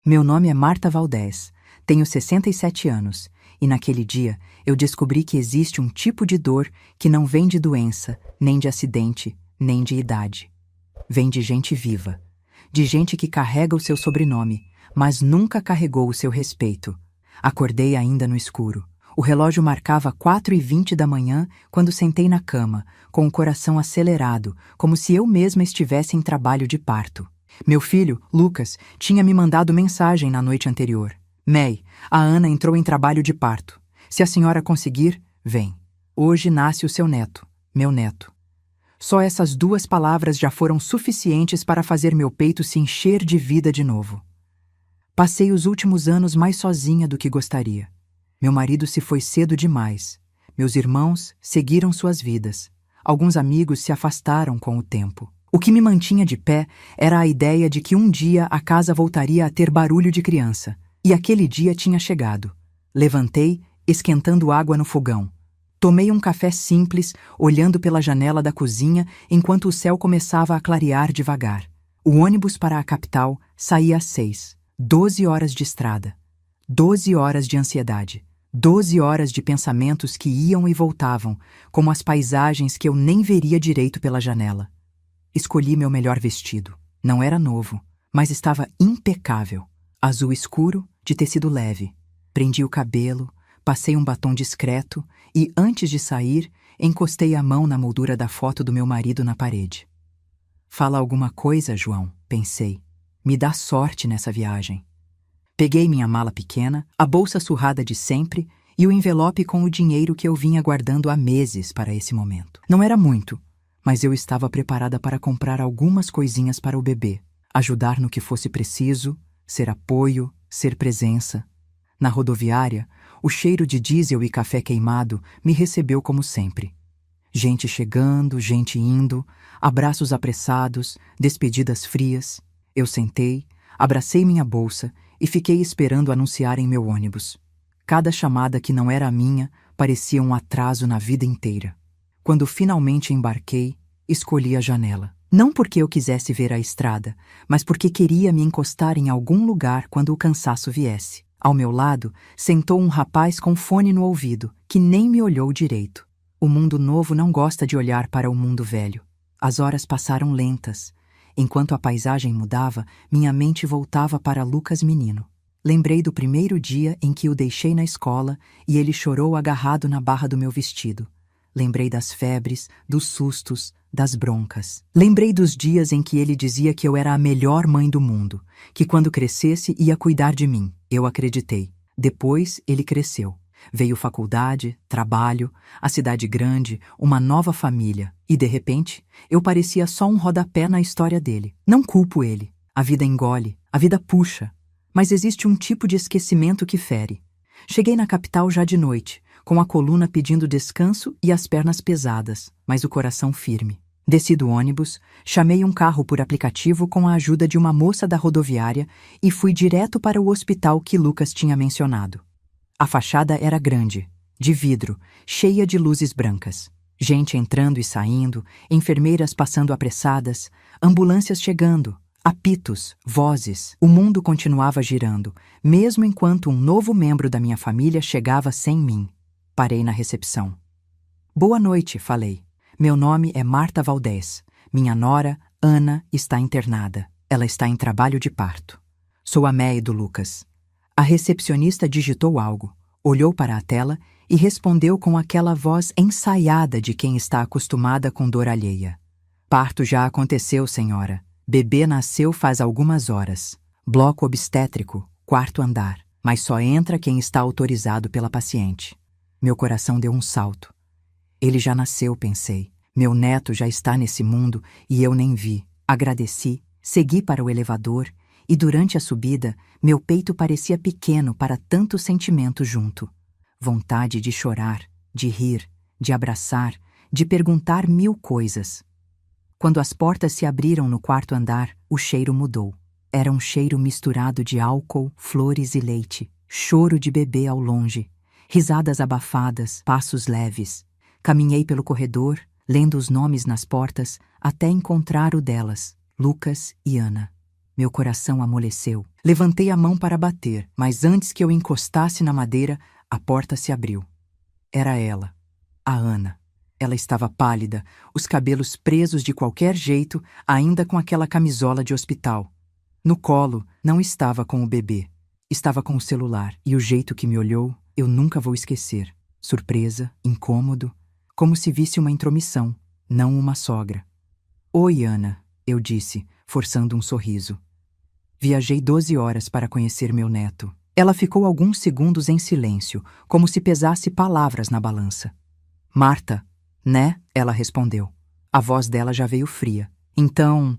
Meu nome é Marta Valdez, tenho 67 anos, e naquele dia eu descobri que existe um tipo de dor que não vem de doença, nem de acidente, nem de idade. Vem de gente viva, de gente que carrega o seu sobrenome, mas nunca carregou o seu respeito. Acordei ainda no escuro. O relógio marcava 4h20 da manhã quando sentei na cama, com o coração acelerado, como se eu mesma estivesse em trabalho de parto. Meu filho, Lucas, tinha me mandado mensagem na noite anterior. May, a Ana entrou em trabalho de parto. Se a senhora conseguir, vem. Hoje nasce o seu neto, meu neto. Só essas 2 palavras já foram suficientes para fazer meu peito se encher de vida de novo. Passei os últimos anos mais sozinha do que gostaria. Meu marido se foi cedo demais. Meus irmãos seguiram suas vidas. Alguns amigos se afastaram com o tempo. O que me mantinha de pé era a ideia de que um dia a casa voltaria a ter barulho de criança. E aquele dia tinha chegado. Levantei, esquentando água no fogão. Tomei um café simples, olhando pela janela da cozinha enquanto o céu começava a clarear devagar. O ônibus para a capital saía às 6. 12 horas de estrada. 12 horas de ansiedade. 12 horas de pensamentos que iam e voltavam, como as paisagens que eu nem veria direito pela janela. Escolhi meu melhor vestido. Não era novo, mas estava impecável. Azul escuro, de tecido leve. Prendi o cabelo, passei um batom discreto e, antes de sair, encostei a mão na moldura da foto do meu marido na parede. Fala alguma coisa, João, pensei. Me dá sorte nessa viagem. Peguei minha mala pequena, a bolsa surrada de sempre e o envelope com o dinheiro que eu vinha guardando há meses para esse momento. Não era muito, mas eu estava preparada para comprar algumas coisinhas para o bebê, ajudar no que fosse preciso, ser apoio, ser presença. Na rodoviária, o cheiro de diesel e café queimado me recebeu como sempre. Gente chegando, gente indo, abraços apressados, despedidas frias. Eu sentei, abracei minha bolsa e fiquei esperando anunciarem meu ônibus. Cada chamada que não era a minha parecia um atraso na vida inteira. Quando finalmente embarquei, escolhi a janela. Não porque eu quisesse ver a estrada, mas porque queria me encostar em algum lugar quando o cansaço viesse. Ao meu lado, sentou um rapaz com fone no ouvido, que nem me olhou direito. O mundo novo não gosta de olhar para o mundo velho. As horas passaram lentas. Enquanto a paisagem mudava, minha mente voltava para Lucas menino. Lembrei do primeiro dia em que o deixei na escola e ele chorou agarrado na barra do meu vestido. Lembrei das febres, dos sustos, das broncas. Lembrei dos dias em que ele dizia que eu era a melhor mãe do mundo, que quando crescesse ia cuidar de mim. Eu acreditei. Depois ele cresceu. Veio faculdade, trabalho, a cidade grande, uma nova família. E, de repente, eu parecia só um rodapé na história dele. Não culpo ele. A vida engole, a vida puxa. Mas existe um tipo de esquecimento que fere. Cheguei na capital já de noite, com a coluna pedindo descanso e as pernas pesadas, mas o coração firme. Desci do ônibus, chamei um carro por aplicativo com a ajuda de uma moça da rodoviária e fui direto para o hospital que Lucas tinha mencionado. A fachada era grande, de vidro, cheia de luzes brancas. Gente entrando e saindo, enfermeiras passando apressadas, ambulâncias chegando, apitos, vozes. O mundo continuava girando, mesmo enquanto um novo membro da minha família chegava sem mim. Parei na recepção. Boa noite, falei. Meu nome é Marta Valdez. Minha nora, Ana, está internada. Ela está em trabalho de parto. Sou a May do Lucas. A recepcionista digitou algo, olhou para a tela e respondeu com aquela voz ensaiada de quem está acostumada com dor alheia. Parto já aconteceu, senhora. Bebê nasceu faz algumas horas. Bloco obstétrico, 4º andar. Mas só entra quem está autorizado pela paciente. Meu coração deu um salto. Ele já nasceu, pensei. Meu neto já está nesse mundo e eu nem vi. Agradeci, segui para o elevador e durante a subida, meu peito parecia pequeno para tanto sentimento junto. Vontade de chorar, de rir, de abraçar, de perguntar 1000 coisas. Quando as portas se abriram no 4º andar, o cheiro mudou. Era um cheiro misturado de álcool, flores e leite. Choro de bebê ao longe. Risadas abafadas, passos leves. Caminhei pelo corredor, lendo os nomes nas portas, até encontrar o delas, Lucas e Ana. Meu coração amoleceu. Levantei a mão para bater, mas antes que eu encostasse na madeira, a porta se abriu. Era ela, a Ana. Ela estava pálida, os cabelos presos de qualquer jeito, ainda com aquela camisola de hospital. No colo, não estava com o bebê. Estava com o celular, e o jeito que me olhou, eu nunca vou esquecer. Surpresa, incômodo, como se visse uma intromissão, não uma sogra. Oi, Ana, eu disse, forçando um sorriso. Viajei 12 horas para conhecer meu neto. Ela ficou alguns segundos em silêncio, como se pesasse palavras na balança. Marta, né? Ela respondeu. A voz dela já veio fria. Então,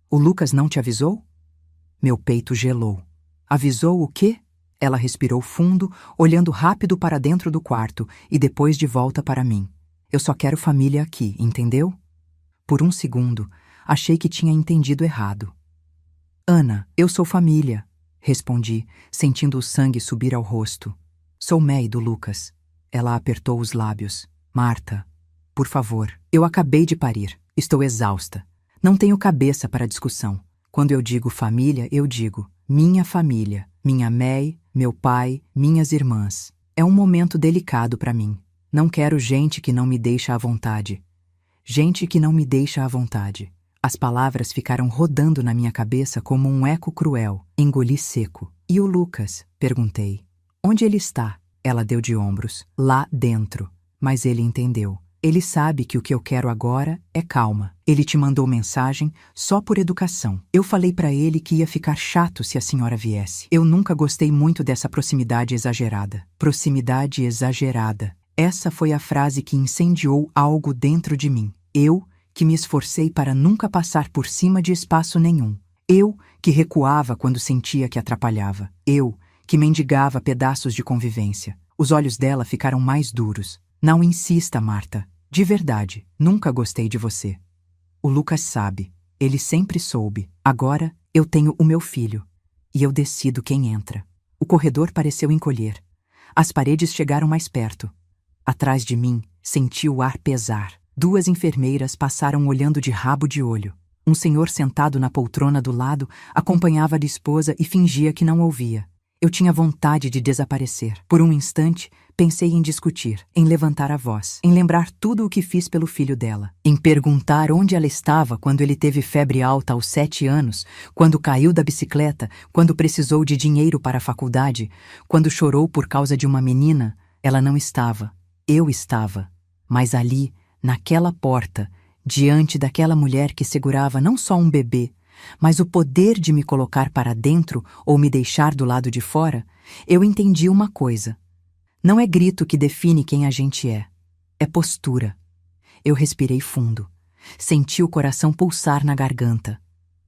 o Lucas não te avisou? Meu peito gelou. Avisou o quê? Ela respirou fundo, olhando rápido para dentro do quarto e depois de volta para mim. Eu só quero família aqui, entendeu? Por um segundo, achei que tinha entendido errado. Ana, eu sou família, respondi, sentindo o sangue subir ao rosto. Sou May do Lucas. Ela apertou os lábios. Marta, por favor, eu acabei de parir. Estou exausta. Não tenho cabeça para discussão. Quando eu digo família, eu digo minha família, minha May, meu pai, minhas irmãs. É um momento delicado para mim. Não quero gente que não me deixa à vontade. Gente que não me deixa à vontade. As palavras ficaram rodando na minha cabeça como um eco cruel. Engoli seco. E o Lucas? Perguntei. Onde ele está? Ela deu de ombros. Lá dentro. Mas ele entendeu. Ele sabe que o que eu quero agora é calma. Ele te mandou mensagem só por educação. Eu falei para ele que ia ficar chato se a senhora viesse. Eu nunca gostei muito dessa proximidade exagerada. Proximidade exagerada. Essa foi a frase que incendiou algo dentro de mim. Eu, que me esforcei para nunca passar por cima de espaço nenhum. Eu, que recuava quando sentia que atrapalhava. Eu, que mendigava pedaços de convivência. Os olhos dela ficaram mais duros. Não insista, Marta. De verdade, nunca gostei de você. O Lucas sabe. Ele sempre soube. Agora, eu tenho o meu filho. E eu decido quem entra. O corredor pareceu encolher. As paredes chegaram mais perto. Atrás de mim, senti o ar pesar. 2 enfermeiras passaram olhando de rabo de olho. Um senhor sentado na poltrona do lado acompanhava a esposa e fingia que não ouvia. Eu tinha vontade de desaparecer. Por um instante, pensei em discutir, em levantar a voz, em lembrar tudo o que fiz pelo filho dela, em perguntar onde ela estava quando ele teve febre alta aos 7 anos, quando caiu da bicicleta, quando precisou de dinheiro para a faculdade, quando chorou por causa de uma menina. Ela não estava. Eu estava. Mas ali, naquela porta, diante daquela mulher que segurava não só um bebê, mas o poder de me colocar para dentro ou me deixar do lado de fora, eu entendi uma coisa. Não é grito que define quem a gente é. É postura. Eu respirei fundo. Senti o coração pulsar na garganta.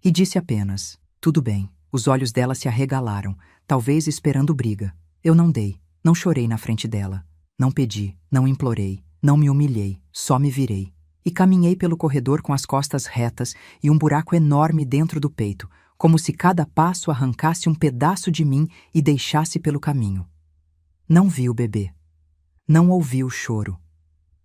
E disse apenas, tudo bem. Os olhos dela se arregalaram, talvez esperando briga. Eu não dei. Não chorei na frente dela. Não pedi. Não implorei. Não me humilhei. Só me virei. E caminhei pelo corredor com as costas retas e um buraco enorme dentro do peito, como se cada passo arrancasse um pedaço de mim e deixasse pelo caminho. Não vi o bebê. Não ouvi o choro.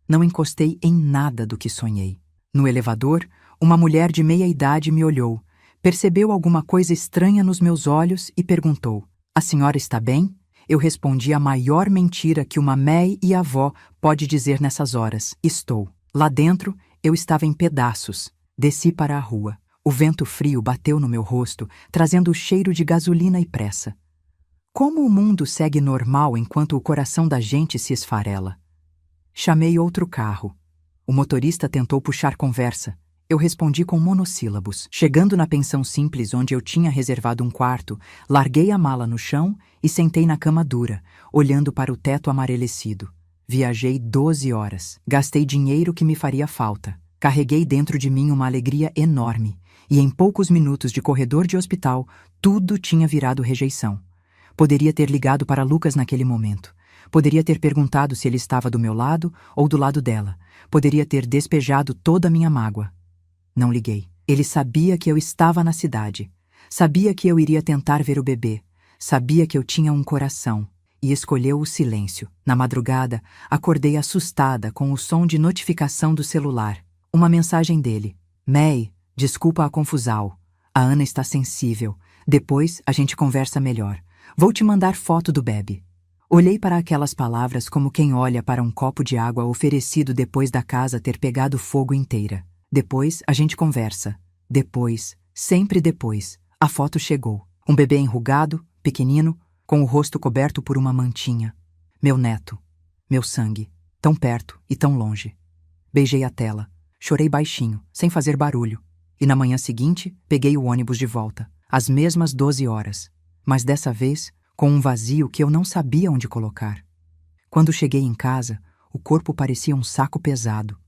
Não encostei em nada do que sonhei. No elevador, uma mulher de meia idade me olhou, percebeu alguma coisa estranha nos meus olhos e perguntou: "A senhora está bem?" Eu respondi a maior mentira que uma mãe e avó pode dizer nessas horas: estou. Lá dentro, eu estava em pedaços. Desci para a rua. O vento frio bateu no meu rosto, trazendo o cheiro de gasolina e pressa. Como o mundo segue normal enquanto o coração da gente se esfarela? Chamei outro carro. O motorista tentou puxar conversa. Eu respondi com monossílabos. Chegando na pensão simples onde eu tinha reservado um quarto, larguei a mala no chão e sentei na cama dura, olhando para o teto amarelecido. Viajei 12 horas. Gastei dinheiro que me faria falta. Carreguei dentro de mim uma alegria enorme. E em poucos minutos de corredor de hospital, tudo tinha virado rejeição. Poderia ter ligado para Lucas naquele momento. Poderia ter perguntado se ele estava do meu lado ou do lado dela. Poderia ter despejado toda a minha mágoa. Não liguei. Ele sabia que eu estava na cidade. Sabia que eu iria tentar ver o bebê. Sabia que eu tinha um coração. E escolheu o silêncio. Na madrugada, acordei assustada com o som de notificação do celular. Uma mensagem dele. May, desculpa a confusão. A Ana está sensível. Depois a gente conversa melhor. Vou te mandar foto do bebê. Olhei para aquelas palavras como quem olha para um copo de água oferecido depois da casa ter pegado fogo inteira. Depois a gente conversa. Depois, sempre depois, a foto chegou. Um bebê enrugado, pequenino, com o rosto coberto por uma mantinha. Meu neto. Meu sangue. Tão perto e tão longe. Beijei a tela. Chorei baixinho, sem fazer barulho. E na manhã seguinte, peguei o ônibus de volta. Às mesmas 12 horas. Mas dessa vez, com um vazio que eu não sabia onde colocar. Quando cheguei em casa, o corpo parecia um saco pesado.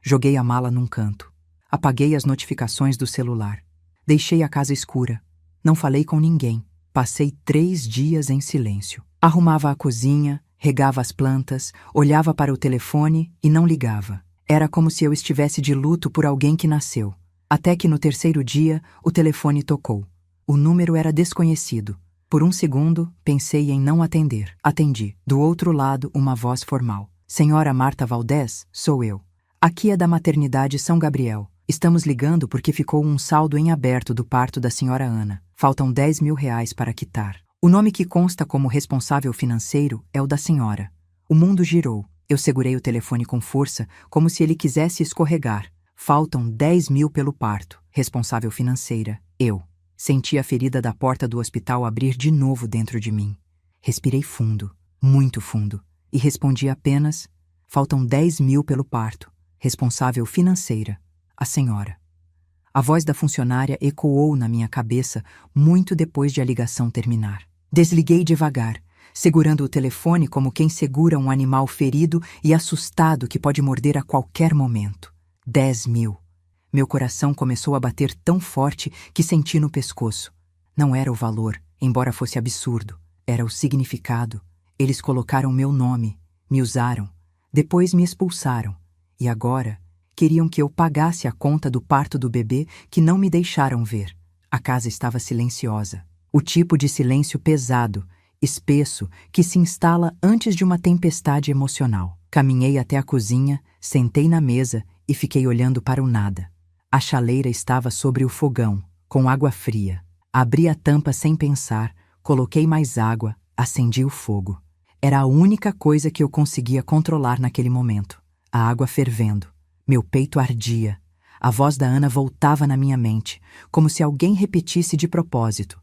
Joguei a mala num canto. Apaguei as notificações do celular. Deixei a casa escura. Não falei com ninguém. Passei 3 dias em silêncio. Arrumava a cozinha, regava as plantas, olhava para o telefone e não ligava. Era como se eu estivesse de luto por alguém que nasceu. Até que no 3º dia, o telefone tocou. O número era desconhecido. Por um segundo, pensei em não atender. Atendi. Do outro lado, uma voz formal. Senhora Marta Valdez, sou eu. Aqui é da maternidade São Gabriel. Estamos ligando porque ficou um saldo em aberto do parto da senhora Ana. Faltam 10 mil reais para quitar. O nome que consta como responsável financeiro é o da senhora. O mundo girou. Eu segurei o telefone com força, como se ele quisesse escorregar. Faltam 10 mil pelo parto. Responsável financeira, eu. Senti a ferida da porta do hospital abrir de novo dentro de mim. Respirei fundo, muito fundo, e respondi apenas: faltam 10 mil pelo parto. Responsável financeira, a senhora. A voz da funcionária ecoou na minha cabeça muito depois de a ligação terminar. Desliguei devagar, segurando o telefone como quem segura um animal ferido e assustado que pode morder a qualquer momento. 10 mil. Meu coração começou a bater tão forte que senti no pescoço. Não era o valor, embora fosse absurdo. Era o significado. Eles colocaram meu nome, me usaram, depois me expulsaram. E agora, queriam que eu pagasse a conta do parto do bebê que não me deixaram ver. A casa estava silenciosa. O tipo de silêncio pesado, espesso, que se instala antes de uma tempestade emocional. Caminhei até a cozinha, sentei na mesa e fiquei olhando para o nada. A chaleira estava sobre o fogão, com água fria. Abri a tampa sem pensar, coloquei mais água, acendi o fogo. Era a única coisa que eu conseguia controlar naquele momento. A água fervendo. Meu peito ardia. A voz da Ana voltava na minha mente, como se alguém repetisse de propósito.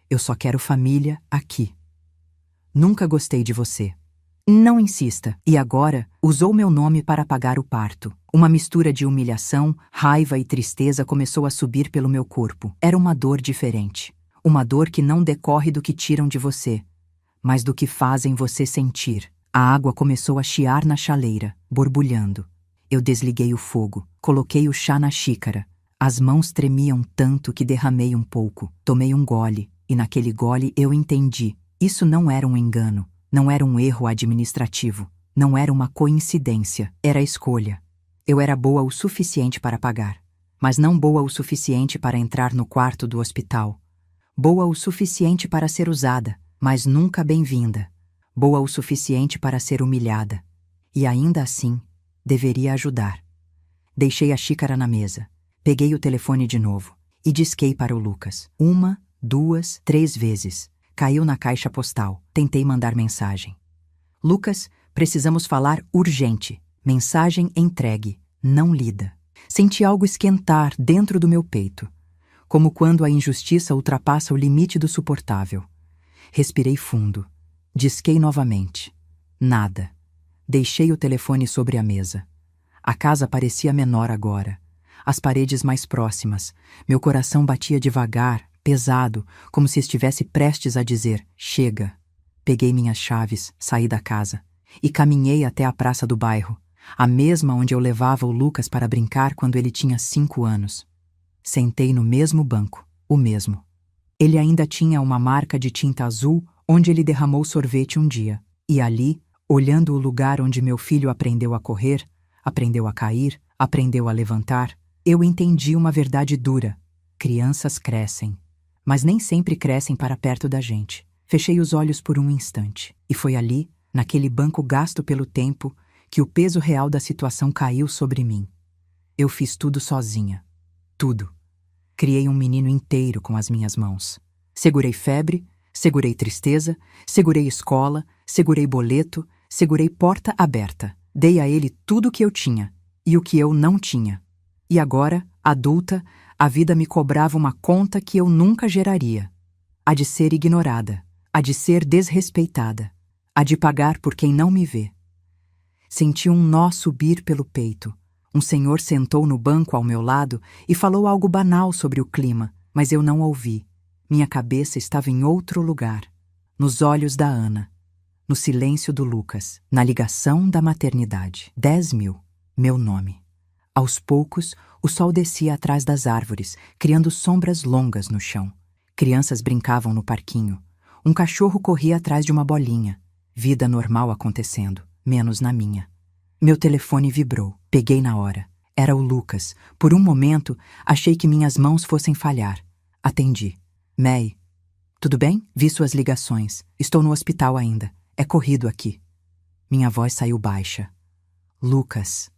Eu só quero família aqui. Nunca gostei de você. Não insista. E agora, usou meu nome para apagar o parto. Uma mistura de humilhação, raiva e tristeza começou a subir pelo meu corpo. Era uma dor diferente. Uma dor que não decorre do que tiram de você, mas do que fazem você sentir. A água começou a chiar na chaleira, borbulhando. Eu desliguei o fogo, coloquei o chá na xícara. As mãos tremiam tanto que derramei um pouco. Tomei um gole, e naquele gole eu entendi. Isso não era um engano. Não era um erro administrativo. Não era uma coincidência. Era escolha. Eu era boa o suficiente para pagar, mas não boa o suficiente para entrar no quarto do hospital. Boa o suficiente para ser usada, mas nunca bem-vinda. Boa o suficiente para ser humilhada. E ainda assim, deveria ajudar. Deixei a xícara na mesa. Peguei o telefone de novo e disquei para o Lucas. 1, 2, 3 vezes. Caiu na caixa postal. Tentei mandar mensagem. Lucas, precisamos falar urgente. Mensagem entregue, não lida. Senti algo esquentar dentro do meu peito, como quando a injustiça ultrapassa o limite do suportável. Respirei fundo. Disquei novamente. Nada. Deixei o telefone sobre a mesa. A casa parecia menor agora. As paredes mais próximas. Meu coração batia devagar, pesado, como se estivesse prestes a dizer: chega. Peguei minhas chaves, saí da casa e caminhei até a praça do bairro, a mesma onde eu levava o Lucas para brincar quando ele tinha 5 anos. Sentei no mesmo banco, o mesmo. Ele ainda tinha uma marca de tinta azul onde ele derramou sorvete um dia. E ali, olhando o lugar onde meu filho aprendeu a correr, aprendeu a cair, aprendeu a levantar, eu entendi uma verdade dura. Crianças crescem, mas nem sempre crescem para perto da gente. Fechei os olhos por um instante, e foi ali, naquele banco gasto pelo tempo, que o peso real da situação caiu sobre mim. Eu fiz tudo sozinha. Tudo. Criei um menino inteiro com as minhas mãos. Segurei febre, segurei tristeza, segurei escola, segurei boleto, segurei porta aberta. Dei a ele tudo o que eu tinha e o que eu não tinha. E agora, adulta, a vida me cobrava uma conta que eu nunca geraria. A de ser ignorada, a de ser desrespeitada, a de pagar por quem não me vê. Senti um nó subir pelo peito. Um senhor sentou no banco ao meu lado e falou algo banal sobre o clima, mas eu não ouvi. Minha cabeça estava em outro lugar, nos olhos da Ana, no silêncio do Lucas, na ligação da maternidade. 10.000, meu nome. Aos poucos, o sol descia atrás das árvores, criando sombras longas no chão. Crianças brincavam no parquinho. Um cachorro corria atrás de uma bolinha. Vida normal acontecendo, menos na minha. Meu telefone vibrou. Peguei na hora. Era o Lucas. Por um momento, achei que minhas mãos fossem falhar. Atendi. May, tudo bem? Vi suas ligações. Estou no hospital ainda. É corrido aqui. Minha voz saiu baixa. Lucas.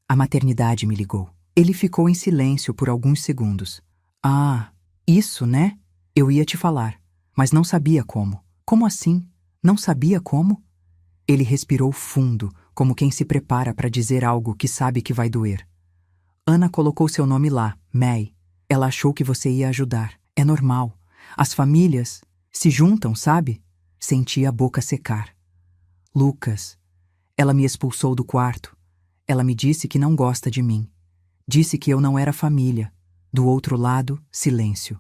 A maternidade me ligou. Ele ficou em silêncio por alguns segundos. Ah, isso, né? Eu ia te falar, mas não sabia como. Como assim? Não sabia como? Ele respirou fundo, como quem se prepara para dizer algo que sabe que vai doer. Ana colocou seu nome lá, May. Ela achou que você ia ajudar. É normal. As famílias se juntam, sabe? Senti a boca secar. Lucas. Ela me expulsou do quarto. Ela me disse que não gosta de mim. Disse que eu não era família. Do outro lado, silêncio.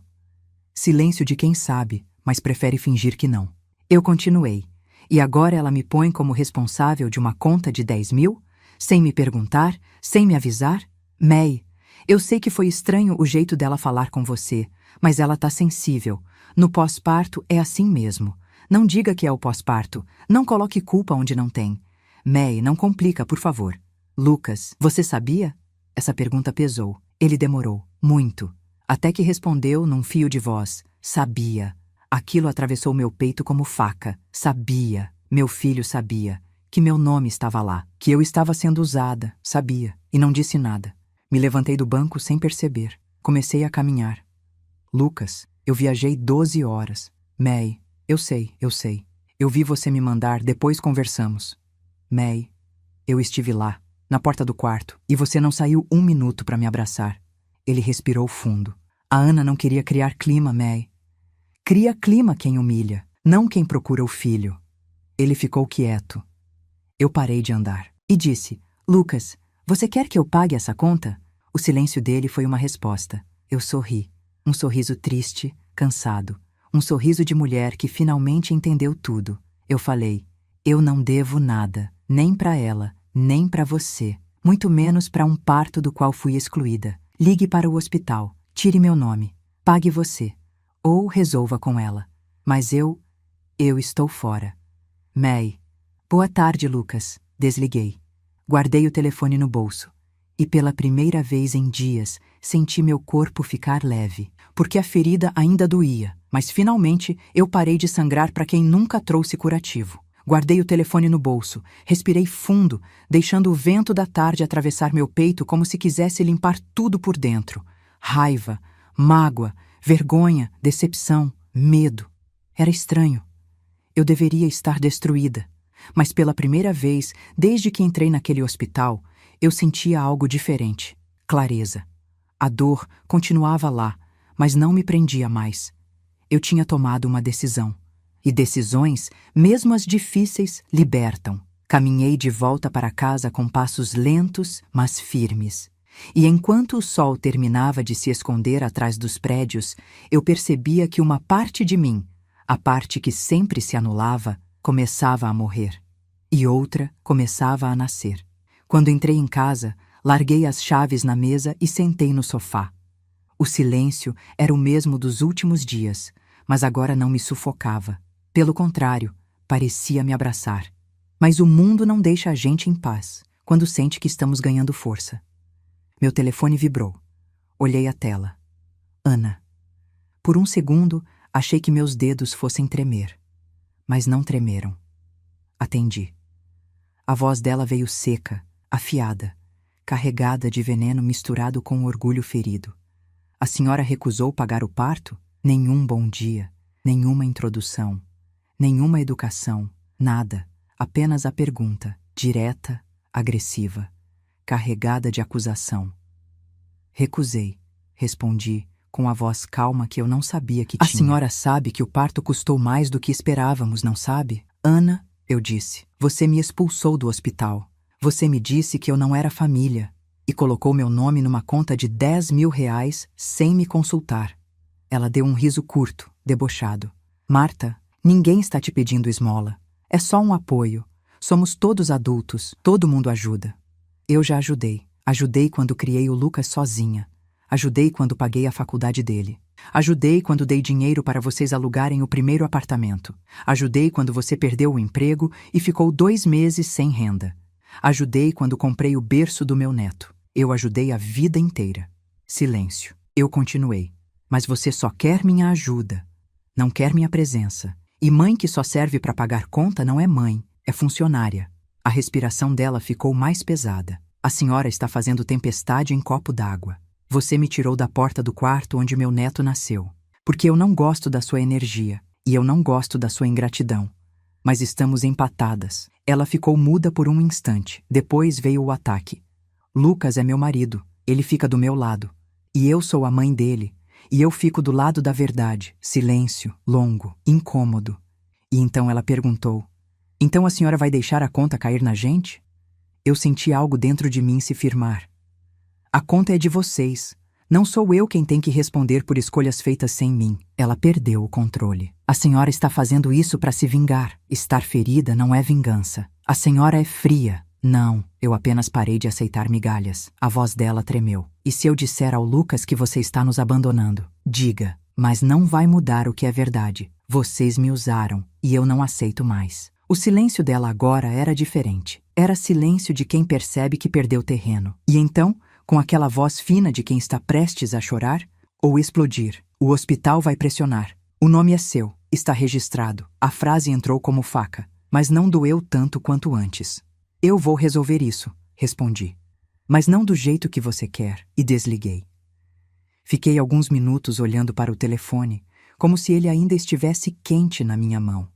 Silêncio de quem sabe, mas prefere fingir que não. Eu continuei. E agora ela me põe como responsável de uma conta de 10.000? Sem me perguntar? Sem me avisar? May, eu sei que foi estranho o jeito dela falar com você, mas ela tá sensível. No pós-parto é assim mesmo. Não diga que é o pós-parto. Não coloque culpa onde não tem. May, não complica, por favor. Lucas, você sabia? Essa pergunta pesou. Ele demorou. Muito. Até que respondeu num fio de voz. Sabia. Aquilo atravessou meu peito como faca. Sabia. Meu filho sabia. Que meu nome estava lá. Que eu estava sendo usada. Sabia. E não disse nada. Me levantei do banco sem perceber. Comecei a caminhar. Lucas, eu viajei 12 horas. May, eu sei. Eu vi você me mandar, depois conversamos. May, eu estive lá, na porta do quarto, e você não saiu um minuto para me abraçar. Ele respirou fundo. A Ana não queria criar clima, May. Cria clima quem humilha, não quem procura o filho. Ele ficou quieto. Eu parei de andar e disse, Lucas, você quer que eu pague essa conta? O silêncio dele foi uma resposta. Eu sorri. Um sorriso triste, cansado. Um sorriso de mulher que finalmente entendeu tudo. Eu falei, eu não devo nada, nem para ela, nem para você. Muito menos para um parto do qual fui excluída. Ligue para o hospital, tire meu nome, pague você. Ou resolva com ela. Mas eu estou fora. May. Boa tarde, Lucas. Desliguei. Guardei o telefone no bolso. E pela primeira vez em dias, senti meu corpo ficar leve, porque a ferida ainda doía, mas finalmente eu parei de sangrar para quem nunca trouxe curativo. Guardei o telefone no bolso, respirei fundo, deixando o vento da tarde atravessar meu peito como se quisesse limpar tudo por dentro. Raiva, mágoa, vergonha, decepção, medo. Era estranho. Eu deveria estar destruída, mas pela primeira vez, desde que entrei naquele hospital, eu sentia algo diferente, clareza. A dor continuava lá, mas não me prendia mais. Eu tinha tomado uma decisão. E decisões, mesmo as difíceis, libertam. Caminhei de volta para casa com passos lentos, mas firmes. E enquanto o sol terminava de se esconder atrás dos prédios, eu percebia que uma parte de mim, a parte que sempre se anulava, começava a morrer. E outra começava a nascer. Quando entrei em casa, larguei as chaves na mesa e sentei no sofá. O silêncio era o mesmo dos últimos dias, mas agora não me sufocava. Pelo contrário, parecia me abraçar. Mas o mundo não deixa a gente em paz, quando sente que estamos ganhando força. Meu telefone vibrou. Olhei a tela. Ana. Por um segundo, achei que meus dedos fossem tremer. Mas não tremeram. Atendi. A voz dela veio seca, afiada, carregada de veneno misturado com orgulho ferido. A senhora recusou pagar o parto? Nenhum bom dia, nenhuma introdução, nenhuma educação, nada. Apenas a pergunta, direta, agressiva, carregada de acusação. Recusei, respondi, com a voz calma que eu não sabia que tinha. A senhora sabe que o parto custou mais do que esperávamos, não sabe? Ana, eu disse, você me expulsou do hospital. Você me disse que eu não era família e colocou meu nome numa conta de R$ 10.000 sem me consultar. Ela deu um riso curto, debochado. Marta, ninguém está te pedindo esmola. É só um apoio. Somos todos adultos, todo mundo ajuda. Eu já ajudei. Ajudei quando criei o Lucas sozinha. Ajudei quando paguei a faculdade dele. Ajudei quando dei dinheiro para vocês alugarem o primeiro apartamento. Ajudei quando você perdeu o emprego e ficou 2 meses sem renda. Ajudei quando comprei o berço do meu neto. Eu ajudei a vida inteira. Silêncio. Eu continuei. Mas você só quer minha ajuda. Não quer minha presença. E mãe que só serve para pagar conta não é mãe, é funcionária. A respiração dela ficou mais pesada. A senhora está fazendo tempestade em copo d'água. Você me tirou da porta do quarto onde meu neto nasceu. Porque eu não gosto da sua energia. E eu não gosto da sua ingratidão. Mas estamos empatadas. Ela ficou muda por um instante. Depois veio o ataque. Lucas é meu marido. Ele fica do meu lado. E eu sou a mãe dele. E eu fico do lado da verdade. Silêncio, longo, incômodo. E então ela perguntou: então a senhora vai deixar a conta cair na gente? Eu senti algo dentro de mim se firmar. A conta é de vocês. Não sou eu quem tem que responder por escolhas feitas sem mim. Ela perdeu o controle. A senhora está fazendo isso para se vingar. Estar ferida não é vingança. A senhora é fria. Não, eu apenas parei de aceitar migalhas. A voz dela tremeu. E se eu disser ao Lucas que você está nos abandonando? Diga, mas não vai mudar o que é verdade. Vocês me usaram e eu não aceito mais. O silêncio dela agora era diferente. Era silêncio de quem percebe que perdeu terreno. E então, com aquela voz fina de quem está prestes a chorar ou explodir, o hospital vai pressionar. O nome é seu, está registrado. A frase entrou como faca, mas não doeu tanto quanto antes. Eu vou resolver isso, respondi. Mas não do jeito que você quer, e desliguei. Fiquei alguns minutos olhando para o telefone, como se ele ainda estivesse quente na minha mão.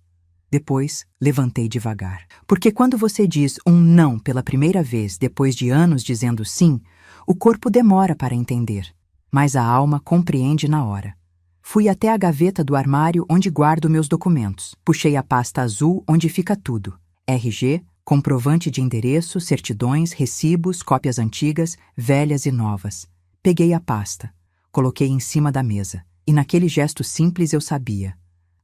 Depois, levantei devagar. Porque quando você diz um não pela primeira vez depois de anos dizendo sim, o corpo demora para entender, mas a alma compreende na hora. Fui até a gaveta do armário onde guardo meus documentos. Puxei a pasta azul onde fica tudo. RG, comprovante de endereço, certidões, recibos, cópias antigas, velhas e novas. Peguei a pasta, coloquei em cima da mesa, e naquele gesto simples eu sabia.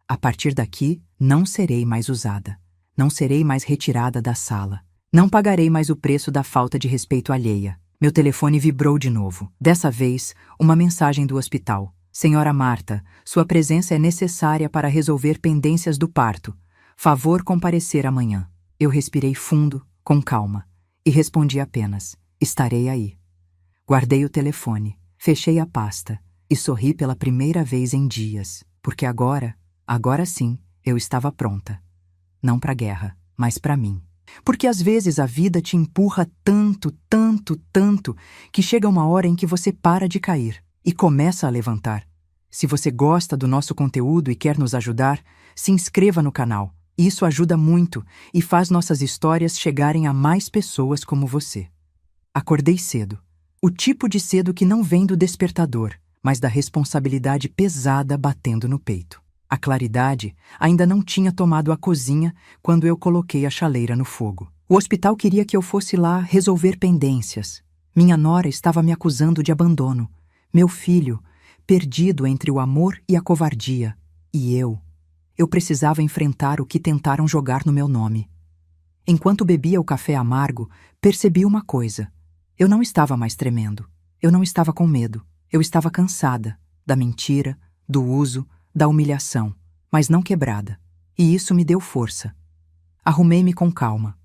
A partir daqui, não serei mais usada. Não serei mais retirada da sala. Não pagarei mais o preço da falta de respeito alheia. Meu telefone vibrou de novo. Dessa vez, uma mensagem do hospital. Senhora Marta, sua presença é necessária para resolver pendências do parto. Favor comparecer amanhã. Eu respirei fundo, com calma, e respondi apenas: estarei aí. Guardei o telefone, fechei a pasta e sorri pela primeira vez em dias, porque agora sim, eu estava pronta. Não para a guerra, mas para mim. Porque às vezes a vida te empurra tanto, tanto, tanto, que chega uma hora em que você para de cair e começa a levantar. Se você gosta do nosso conteúdo e quer nos ajudar, se inscreva no canal. Isso ajuda muito e faz nossas histórias chegarem a mais pessoas como você. Acordei cedo. O tipo de cedo que não vem do despertador, mas da responsabilidade pesada batendo no peito. A claridade ainda não tinha tomado a cozinha quando eu coloquei a chaleira no fogo. O hospital queria que eu fosse lá resolver pendências. Minha nora estava me acusando de abandono. Meu filho, perdido entre o amor e a covardia. E eu precisava enfrentar o que tentaram jogar no meu nome. Enquanto bebia o café amargo, percebi uma coisa. Eu não estava mais tremendo. Eu não estava com medo. Eu estava cansada da mentira, do uso, da humilhação, mas não quebrada. E isso me deu força. Arrumei-me com calma.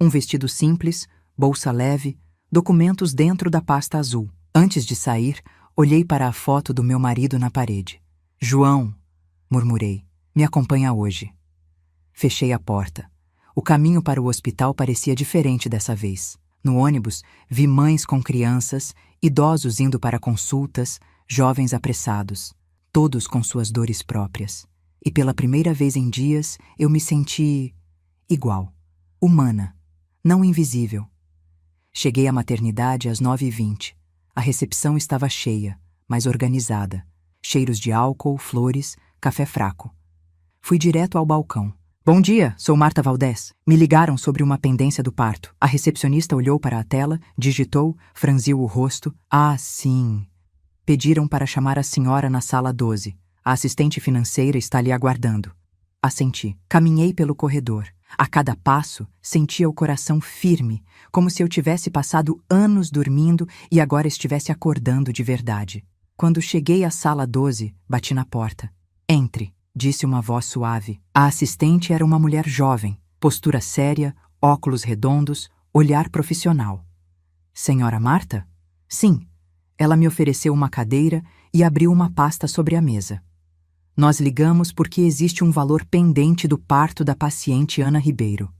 Um vestido simples, bolsa leve, documentos dentro da pasta azul. Antes de sair, olhei para a foto do meu marido na parede. João, murmurei, me acompanha hoje. Fechei a porta. O caminho para o hospital parecia diferente dessa vez. No ônibus, vi mães com crianças, idosos indo para consultas, jovens apressados, todos com suas dores próprias. E pela primeira vez em dias eu me senti igual, humana, não invisível. Cheguei à maternidade às 9h20. A recepção estava cheia, mas organizada. Cheiros de álcool, flores, café fraco. Fui direto ao balcão. Bom dia, sou Marta Valdés. Me ligaram sobre uma pendência do parto. A recepcionista olhou para a tela, digitou, franziu o rosto. Ah, sim. Pediram para chamar a senhora na sala 12. A assistente financeira está ali aguardando. Assenti. Caminhei pelo corredor. A cada passo, sentia o coração firme, como se eu tivesse passado anos dormindo e agora estivesse acordando de verdade. Quando cheguei à sala 12, bati na porta. Entre, disse uma voz suave. A assistente era uma mulher jovem, postura séria, óculos redondos, olhar profissional. Senhora Marta? Sim. Ela me ofereceu uma cadeira e abriu uma pasta sobre a mesa. Nós ligamos porque existe um valor pendente do parto da paciente Ana Ribeiro.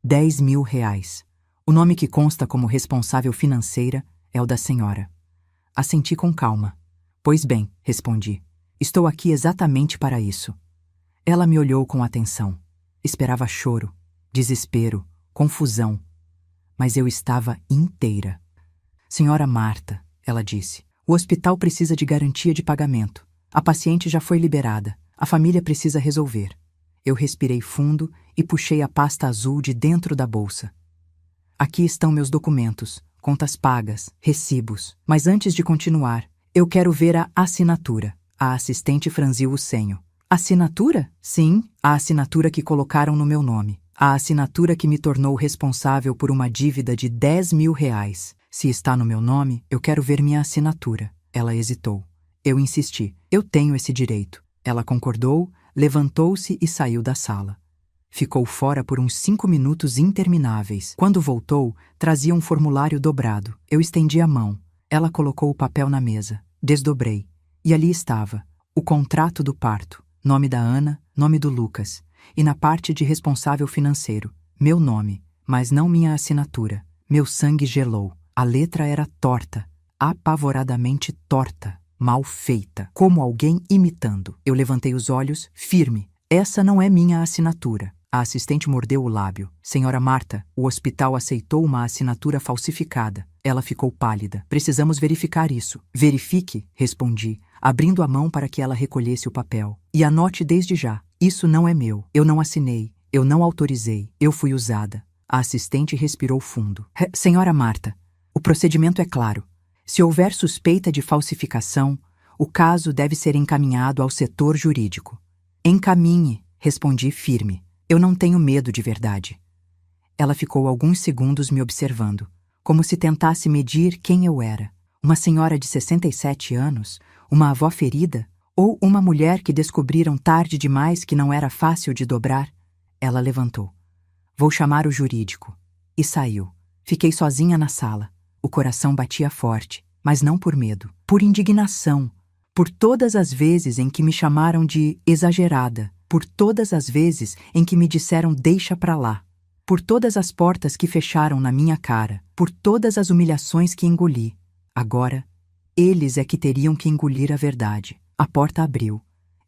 R$ 10.000. O nome que consta como responsável financeira é o da senhora. Assenti com calma. Pois bem, respondi. Estou aqui exatamente para isso. Ela me olhou com atenção. Esperava choro, desespero, confusão. Mas eu estava inteira. Senhora Marta, ela disse, o hospital precisa de garantia de pagamento. A paciente já foi liberada. A família precisa resolver. Eu respirei fundo e puxei a pasta azul de dentro da bolsa. Aqui estão meus documentos, contas pagas, recibos. Mas antes de continuar, eu quero ver a assinatura. A assistente franziu o senho. Assinatura? Sim, a assinatura que colocaram no meu nome. A assinatura que me tornou responsável por uma dívida de R$ 10.000. Se está no meu nome, eu quero ver minha assinatura. Ela hesitou. Eu insisti. Eu tenho esse direito. Ela concordou, levantou-se e saiu da sala. Ficou fora por uns 5 minutos intermináveis. Quando voltou, trazia um formulário dobrado. Eu estendi a mão. Ela colocou o papel na mesa. Desdobrei. E ali estava. O contrato do parto. Nome da Ana, nome do Lucas. E na parte de responsável financeiro. Meu nome, mas não minha assinatura. Meu sangue gelou. A letra era torta. Apavoradamente torta. Mal feita, como alguém imitando. Eu levantei os olhos, firme. Essa não é minha assinatura. A assistente mordeu o lábio. Senhora Marta, o hospital aceitou uma assinatura falsificada. Ela ficou pálida. Precisamos verificar isso. Verifique, respondi, abrindo a mão para que ela recolhesse o papel. E anote desde já. Isso não é meu. Eu não assinei. Eu não autorizei. Eu fui usada. A assistente respirou fundo. Senhora Marta, o procedimento é claro. Se houver suspeita de falsificação, o caso deve ser encaminhado ao setor jurídico. Encaminhe, respondi firme. Eu não tenho medo de verdade. Ela ficou alguns segundos me observando, como se tentasse medir quem eu era. Uma senhora de 67 anos, uma avó ferida, ou uma mulher que descobriram tarde demais que não era fácil de dobrar? Ela levantou. Vou chamar o jurídico. E saiu. Fiquei sozinha na sala. O coração batia forte, mas não por medo, por indignação, por todas as vezes em que me chamaram de exagerada, por todas as vezes em que me disseram deixa pra lá, por todas as portas que fecharam na minha cara, por todas as humilhações que engoli. Agora, eles é que teriam que engolir a verdade. A porta abriu.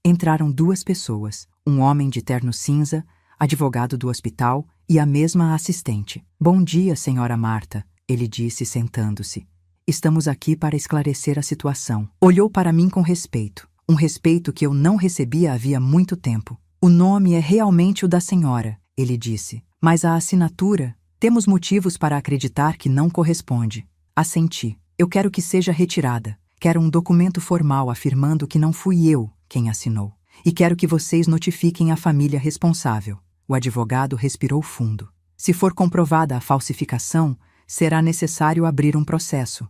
Entraram 2 pessoas, um homem de terno cinza, advogado do hospital, e a mesma assistente. Bom dia, senhora Marta. Ele disse, sentando-se. Estamos aqui para esclarecer a situação. Olhou para mim com respeito. Um respeito que eu não recebia havia muito tempo. O nome é realmente o da senhora, ele disse. Mas a assinatura, temos motivos para acreditar que não corresponde. Assenti. Eu quero que seja retirada. Quero um documento formal afirmando que não fui eu quem assinou. E quero que vocês notifiquem a família responsável. O advogado respirou fundo. Se for comprovada a falsificação, será necessário abrir um processo.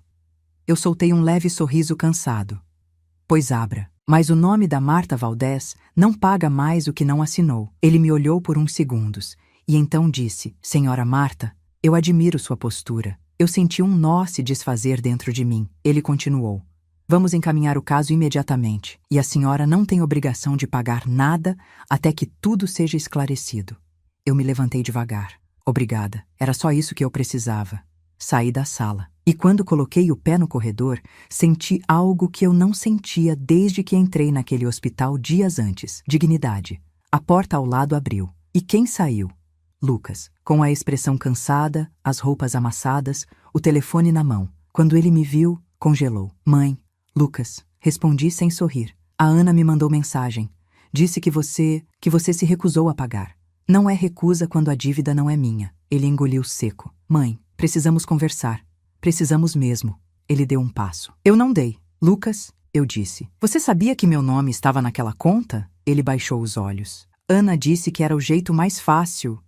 Eu soltei um leve sorriso cansado. Pois abra. Mas o nome da Marta Valdés não paga mais o que não assinou. Ele me olhou por uns segundos e então disse, Senhora Marta, eu admiro sua postura. Eu senti um nó se desfazer dentro de mim. Ele continuou. Vamos encaminhar o caso imediatamente e a senhora não tem obrigação de pagar nada até que tudo seja esclarecido. Eu me levantei devagar. Obrigada. Era só isso que eu precisava. Saí da sala. E quando coloquei o pé no corredor, senti algo que eu não sentia desde que entrei naquele hospital dias antes. Dignidade. A porta ao lado abriu. E quem saiu? Lucas, com a expressão cansada, as roupas amassadas, o telefone na mão. Quando ele me viu, congelou. Mãe, Lucas, respondi sem sorrir. A Ana me mandou mensagem. Disse que você se recusou a pagar. Não é recusa quando a dívida não é minha. Ele engoliu seco. Mãe, precisamos conversar. Precisamos mesmo. Ele deu um passo. Eu não dei. Lucas, eu disse. Você sabia que meu nome estava naquela conta? Ele baixou os olhos. Ana disse que era o jeito mais fácil.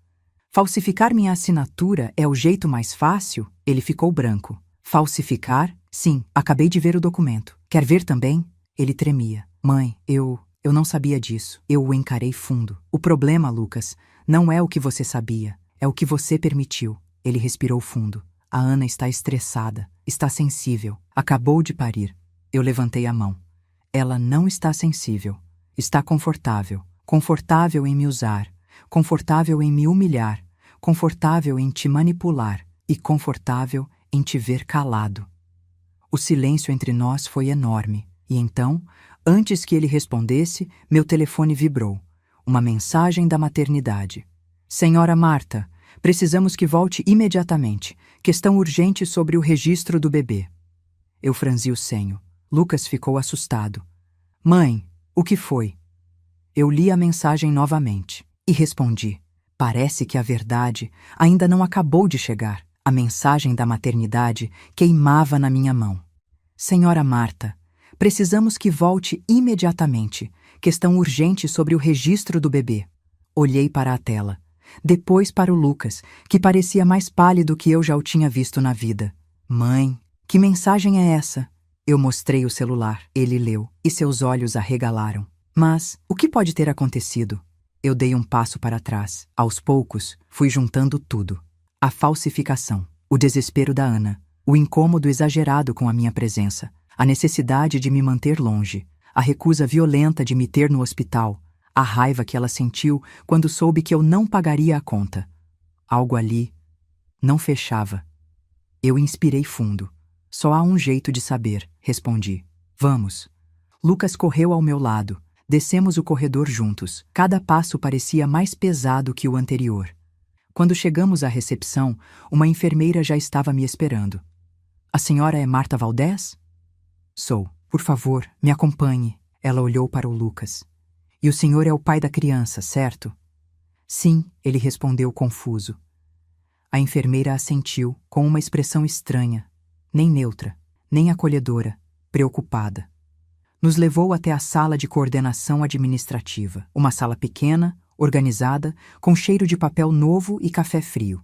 Falsificar minha assinatura é o jeito mais fácil? Ele ficou branco. Falsificar? Sim, acabei de ver o documento. Quer ver também? Ele tremia. Mãe, eu não sabia disso. Eu o encarei fundo. O problema, Lucas, não é o que você sabia. É o que você permitiu. Ele respirou fundo. A Ana está estressada, está sensível, acabou de parir. Eu levantei a mão. Ela não está sensível. Está confortável. Confortável em me usar. Confortável em me humilhar. Confortável em te manipular. E confortável em te ver calado. O silêncio entre nós foi enorme. E então, antes que ele respondesse, meu telefone vibrou. Uma mensagem da maternidade. Senhora Marta, precisamos que volte imediatamente. Questão urgente sobre o registro do bebê. Eu franzi o senho. Lucas ficou assustado. Mãe, o que foi? Eu li a mensagem novamente e respondi. Parece que a verdade ainda não acabou de chegar. A mensagem da maternidade queimava na minha mão. Senhora Marta, precisamos que volte imediatamente. Questão urgente sobre o registro do bebê. Olhei para a tela. Depois para o Lucas, que parecia mais pálido que eu já o tinha visto na vida. Mãe, que mensagem é essa? Eu mostrei o celular. Ele leu, e seus olhos arregalaram. Mas, o que pode ter acontecido? Eu dei um passo para trás. Aos poucos, fui juntando tudo. A falsificação, o desespero da Ana, o incômodo exagerado com a minha presença, a necessidade de me manter longe, a recusa violenta de me ter no hospital, a raiva que ela sentiu quando soube que eu não pagaria a conta. Algo ali não fechava. Eu inspirei fundo. Só há um jeito de saber, respondi. Vamos. Lucas correu ao meu lado. Descemos o corredor juntos. Cada passo parecia mais pesado que o anterior. Quando chegamos à recepção, uma enfermeira já estava me esperando. A senhora é Marta Valdez? Sou. Por favor, me acompanhe. Ela olhou para o Lucas. E o senhor é o pai da criança, certo? Sim, ele respondeu confuso. A enfermeira assentiu, com uma expressão estranha, nem neutra, nem acolhedora, preocupada. Nos levou até a sala de coordenação administrativa, uma sala pequena, organizada, com cheiro de papel novo e café frio.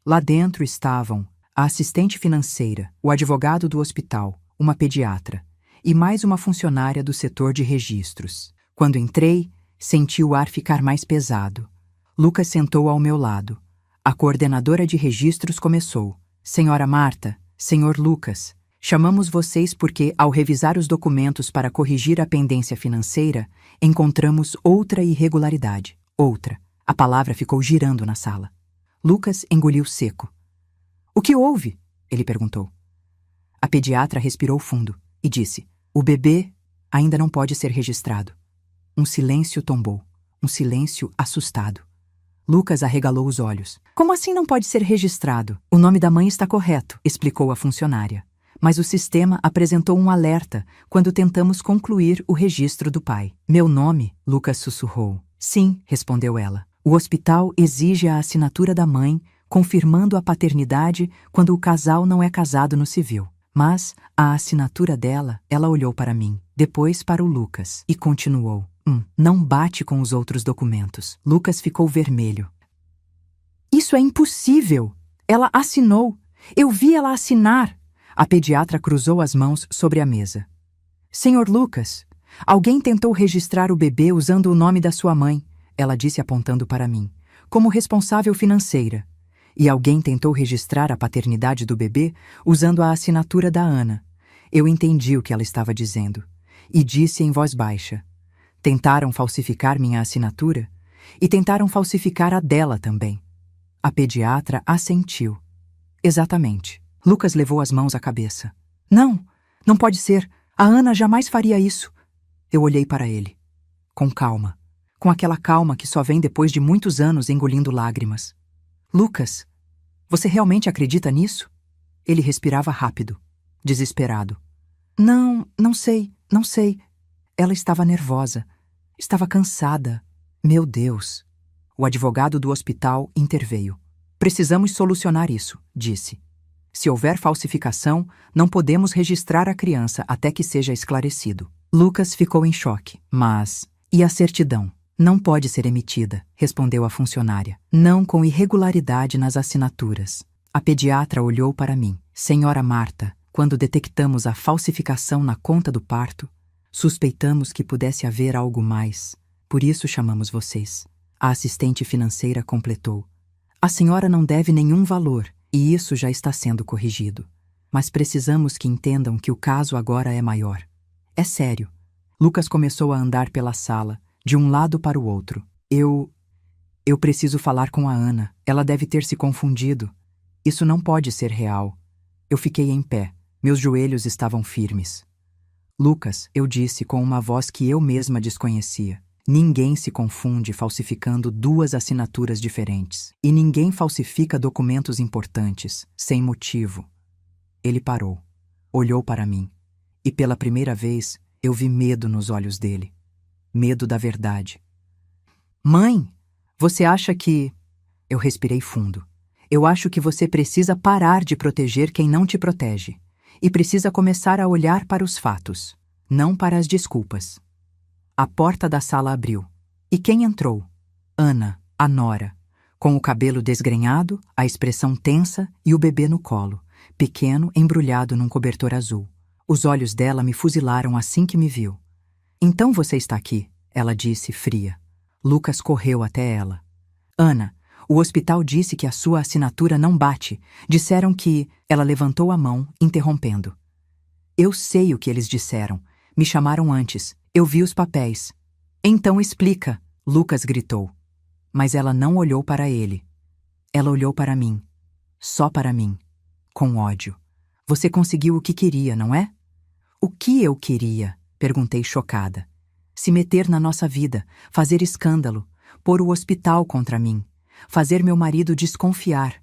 Lá dentro estavam a assistente financeira, o advogado do hospital, uma pediatra e mais uma funcionária do setor de registros. Quando entrei, senti o ar ficar mais pesado. Lucas sentou ao meu lado. A coordenadora de registros começou. Senhora Marta, senhor Lucas, chamamos vocês porque, ao revisar os documentos para corrigir a pendência financeira, encontramos outra irregularidade. Outra. A palavra ficou girando na sala. Lucas engoliu seco. O que houve? Ele perguntou. A pediatra respirou fundo e disse: o bebê ainda não pode ser registrado. Um silêncio tombou. Um silêncio assustado. Lucas arregalou os olhos. Como assim não pode ser registrado? O nome da mãe está correto, explicou a funcionária. Mas o sistema apresentou um alerta quando tentamos concluir o registro do pai. Meu nome? Lucas sussurrou. Sim, respondeu ela. O hospital exige a assinatura da mãe, confirmando a paternidade quando o casal não é casado no civil. Mas a assinatura dela, ela olhou para mim, depois para o Lucas e continuou. Não bate com os outros documentos. Lucas ficou vermelho. Isso é impossível! Ela assinou! Eu vi ela assinar! A pediatra cruzou as mãos sobre a mesa. Senhor Lucas, alguém tentou registrar o bebê usando o nome da sua mãe, ela disse apontando para mim, como responsável financeira. E alguém tentou registrar a paternidade do bebê usando a assinatura da Ana. Eu entendi o que ela estava dizendo e disse em voz baixa. Tentaram falsificar minha assinatura e tentaram falsificar a dela também. A pediatra assentiu. Exatamente. Lucas levou as mãos à cabeça. Não, não pode ser. A Ana jamais faria isso. Eu olhei para ele. Com calma. Com aquela calma que só vem depois de muitos anos engolindo lágrimas. Lucas, você realmente acredita nisso? Ele respirava rápido, desesperado. Não sei, não sei. Ela estava nervosa. Estava cansada. Meu Deus. O advogado do hospital interveio. Precisamos solucionar isso, disse. Se houver falsificação, não podemos registrar a criança até que seja esclarecido. Lucas ficou em choque. Mas, e a certidão? Não pode ser emitida, respondeu a funcionária. Não com irregularidade nas assinaturas. A pediatra olhou para mim. Senhora Marta, quando detectamos a falsificação na conta do parto, suspeitamos que pudesse haver algo mais. Por isso chamamos vocês. A assistente financeira completou. A senhora não deve nenhum valor, e isso já está sendo corrigido. Mas precisamos que entendam que o caso agora é maior. É sério. Lucas começou a andar pela sala, de um lado para o outro. Eu preciso falar com a Ana. Ela deve ter se confundido. Isso não pode ser real. Eu fiquei em pé. Meus joelhos estavam firmes. Lucas, eu disse com uma voz que eu mesma desconhecia. Ninguém se confunde falsificando duas assinaturas diferentes. E ninguém falsifica documentos importantes, sem motivo. Ele parou. Olhou para mim. E pela primeira vez, eu vi medo nos olhos dele. Medo da verdade. Mãe, você acha que... Eu respirei fundo. Eu acho que você precisa parar de proteger quem não te protege. E precisa começar a olhar para os fatos, não para as desculpas. A porta da sala abriu. E quem entrou? Ana, a nora, com o cabelo desgrenhado, a expressão tensa e o bebê no colo, pequeno, embrulhado num cobertor azul. Os olhos dela me fuzilaram assim que me viu. Então você está aqui, ela disse, fria. Lucas correu até ela. Ana, o hospital disse que a sua assinatura não bate. Disseram que... Ela levantou a mão, interrompendo. Eu sei o que eles disseram. Me chamaram antes. Eu vi os papéis. Então explica, Lucas gritou. Mas ela não olhou para ele. Ela olhou para mim. Só para mim. Com ódio. Você conseguiu o que queria, não é? O que eu queria? Perguntei chocada. Se meter na nossa vida, fazer escândalo, pôr o hospital contra mim, fazer meu marido desconfiar.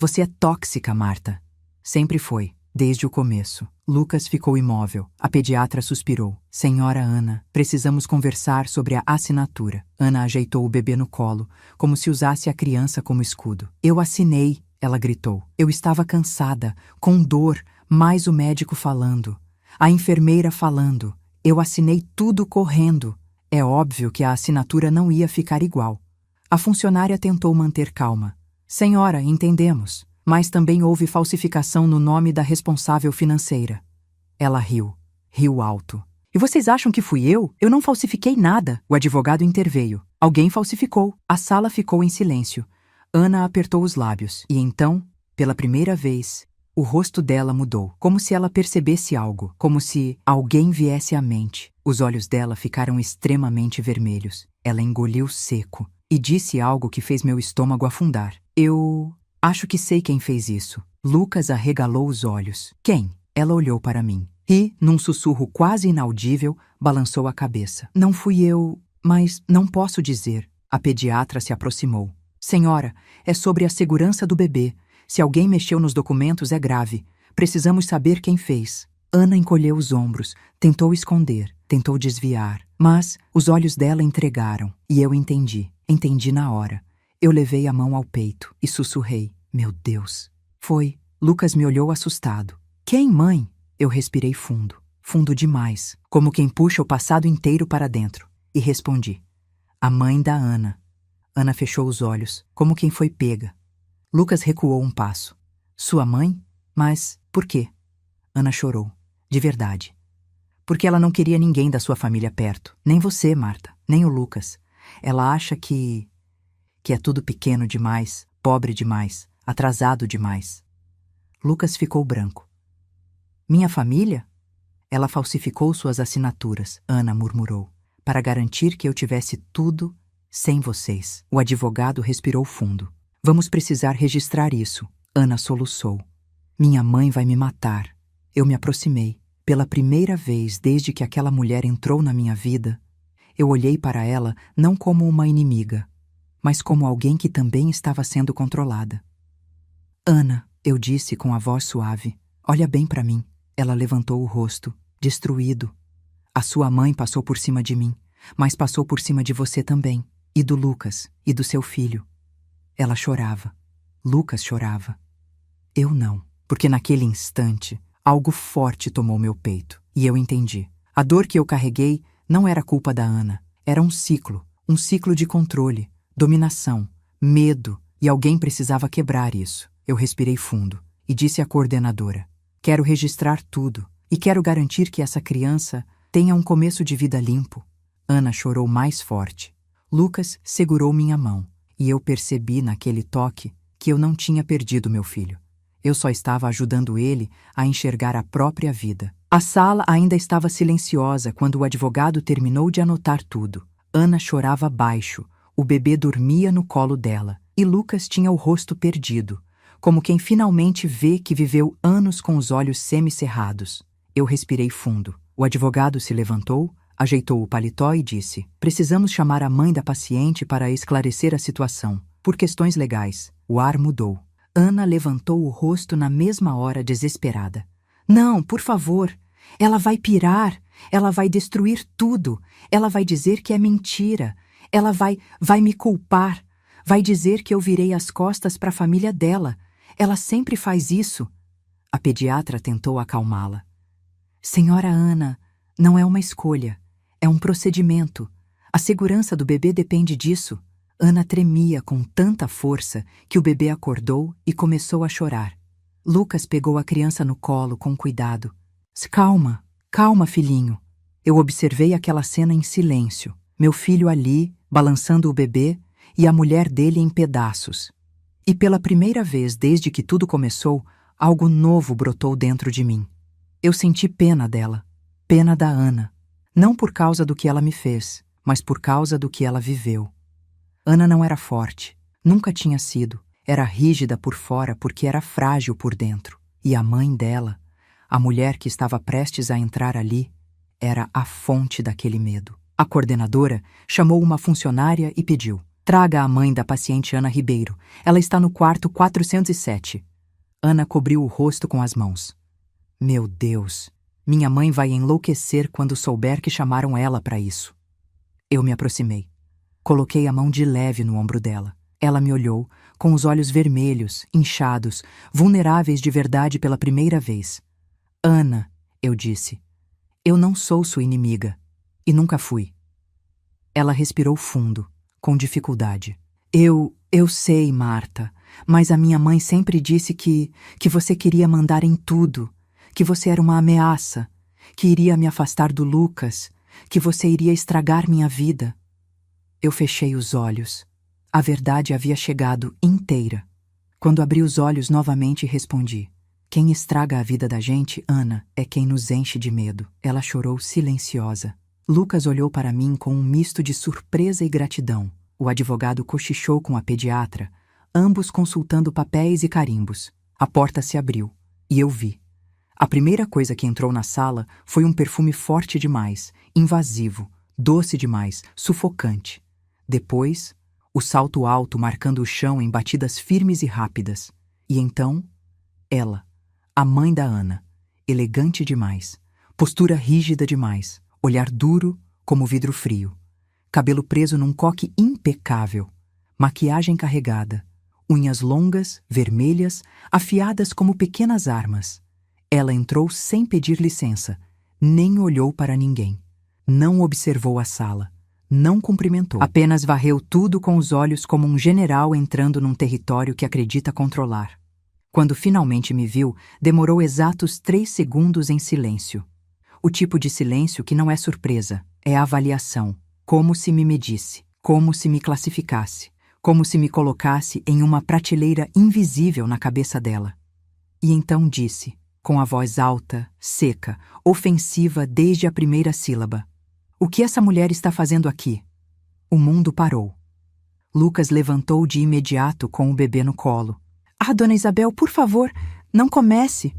Você é tóxica, Marta. Sempre foi, desde o começo. Lucas ficou imóvel. A pediatra suspirou. Senhora Ana, precisamos conversar sobre a assinatura. Ana ajeitou o bebê no colo, como se usasse a criança como escudo. Eu assinei, ela gritou. Eu estava cansada, com dor, mais o médico falando. A enfermeira falando. Eu assinei tudo correndo. É óbvio que a assinatura não ia ficar igual. A funcionária tentou manter calma. Senhora, entendemos. Mas também houve falsificação no nome da responsável financeira. Ela riu. Riu alto. E vocês acham que fui eu? Eu não falsifiquei nada. O advogado interveio. Alguém falsificou. A sala ficou em silêncio. Ana apertou os lábios. E então, pela primeira vez, o rosto dela mudou. Como se ela percebesse algo. Como se alguém viesse à mente. Os olhos dela ficaram extremamente vermelhos. Ela engoliu seco. E disse algo que fez meu estômago afundar. Eu... acho que sei quem fez isso. Lucas arregalou os olhos. Quem? Ela olhou para mim. E, num sussurro quase inaudível, balançou a cabeça. Não fui eu, mas não posso dizer. A pediatra se aproximou. Senhora, é sobre a segurança do bebê. Se alguém mexeu nos documentos é grave. Precisamos saber quem fez. Ana encolheu os ombros, tentou esconder, tentou desviar. Mas os olhos dela entregaram. E eu entendi. Entendi na hora. Eu levei a mão ao peito e sussurrei. Meu Deus. Foi. Lucas me olhou assustado. Quem, mãe? Eu respirei fundo. Fundo demais. Como quem puxa o passado inteiro para dentro. E respondi. A mãe da Ana. Ana fechou os olhos, como quem foi pega. Lucas recuou um passo. Sua mãe? Mas por quê? Ana chorou. De verdade. Porque ela não queria ninguém da sua família perto. Nem você, Marta. Nem o Lucas. Ela acha que é tudo pequeno demais, pobre demais, atrasado demais. Lucas ficou branco. Minha família? Ela falsificou suas assinaturas, Ana murmurou, para garantir que eu tivesse tudo sem vocês. O advogado respirou fundo. Vamos precisar registrar isso, Ana soluçou. Minha mãe vai me matar. Eu me aproximei. Pela primeira vez desde que aquela mulher entrou na minha vida, eu olhei para ela não como uma inimiga, mas como alguém que também estava sendo controlada. Ana, eu disse com a voz suave, olha bem para mim. Ela levantou o rosto, destruído. A sua mãe passou por cima de mim, mas passou por cima de você também, e do Lucas, e do seu filho. Ela chorava. Lucas chorava. Eu não, porque naquele instante, algo forte tomou meu peito, e eu entendi. A dor que eu carreguei não era culpa da Ana, era um ciclo de controle, dominação, medo, e alguém precisava quebrar isso. Eu respirei fundo e disse à coordenadora, quero registrar tudo, e quero garantir que essa criança tenha um começo de vida limpo. Ana chorou mais forte. Lucas segurou minha mão, e eu percebi naquele toque que eu não tinha perdido meu filho. Eu só estava ajudando ele a enxergar a própria vida. A sala ainda estava silenciosa quando o advogado terminou de anotar tudo. Ana chorava baixo, o bebê dormia no colo dela, e Lucas tinha o rosto perdido, como quem finalmente vê que viveu anos com os olhos semicerrados. Eu respirei fundo. O advogado se levantou, ajeitou o paletó e disse, precisamos chamar a mãe da paciente para esclarecer a situação. Por questões legais, o ar mudou. Ana levantou o rosto na mesma hora, desesperada. Não, por favor. Ela vai pirar. Ela vai destruir tudo. Ela vai dizer que é mentira. Ela vai me culpar. Vai dizer que eu virei as costas para a família dela. Ela sempre faz isso. A pediatra tentou acalmá-la. Senhora Ana, não é uma escolha. É um procedimento. A segurança do bebê depende disso. Ana tremia com tanta força que o bebê acordou e começou a chorar. Lucas pegou a criança no colo com cuidado. Calma, calma, filhinho. Eu observei aquela cena em silêncio. Meu filho ali, balançando o bebê, e a mulher dele em pedaços. E pela primeira vez desde que tudo começou, algo novo brotou dentro de mim. Eu senti pena dela, pena da Ana. Não por causa do que ela me fez, mas por causa do que ela viveu. Ana não era forte, nunca tinha sido. Era rígida por fora porque era frágil por dentro. E a mãe dela, a mulher que estava prestes a entrar ali, era a fonte daquele medo. A coordenadora chamou uma funcionária e pediu, traga a mãe da paciente Ana Ribeiro. Ela está no quarto 407. Ana cobriu o rosto com as mãos. Meu Deus, minha mãe vai enlouquecer quando souber que chamaram ela para isso. Eu me aproximei. Coloquei a mão de leve no ombro dela. Ela me olhou, com os olhos vermelhos, inchados, vulneráveis de verdade pela primeira vez. Ana, eu disse, eu não sou sua inimiga. E nunca fui. Ela respirou fundo, com dificuldade. Eu sei, Marta, mas a minha mãe sempre disse que você queria mandar em tudo, que você era uma ameaça, que iria me afastar do Lucas, que você iria estragar minha vida. Eu fechei os olhos. A verdade havia chegado inteira. Quando abri os olhos novamente, respondi. Quem estraga a vida da gente, Ana, é quem nos enche de medo. Ela chorou silenciosa. Lucas olhou para mim com um misto de surpresa e gratidão. O advogado cochichou com a pediatra, ambos consultando papéis e carimbos. A porta se abriu, e eu vi. A primeira coisa que entrou na sala foi um perfume forte demais, invasivo, doce demais, sufocante. Depois, o salto alto marcando o chão em batidas firmes e rápidas. E então, ela, a mãe da Ana, elegante demais, postura rígida demais, olhar duro como vidro frio, cabelo preso num coque impecável, maquiagem carregada, unhas longas, vermelhas, afiadas como pequenas armas. Ela entrou sem pedir licença, nem olhou para ninguém, não observou a sala. Não cumprimentou. Apenas varreu tudo com os olhos como um general entrando num território que acredita controlar. Quando finalmente me viu, demorou exatos 3 segundos em silêncio. O tipo de silêncio que não é surpresa, é avaliação. Como se me medisse, como se me classificasse, como se me colocasse em uma prateleira invisível na cabeça dela. E então disse, com a voz alta, seca, ofensiva desde a primeira sílaba. O que essa mulher está fazendo aqui? O mundo parou. Lucas levantou de imediato com o bebê no colo. Dona Isabel, por favor, Não comece!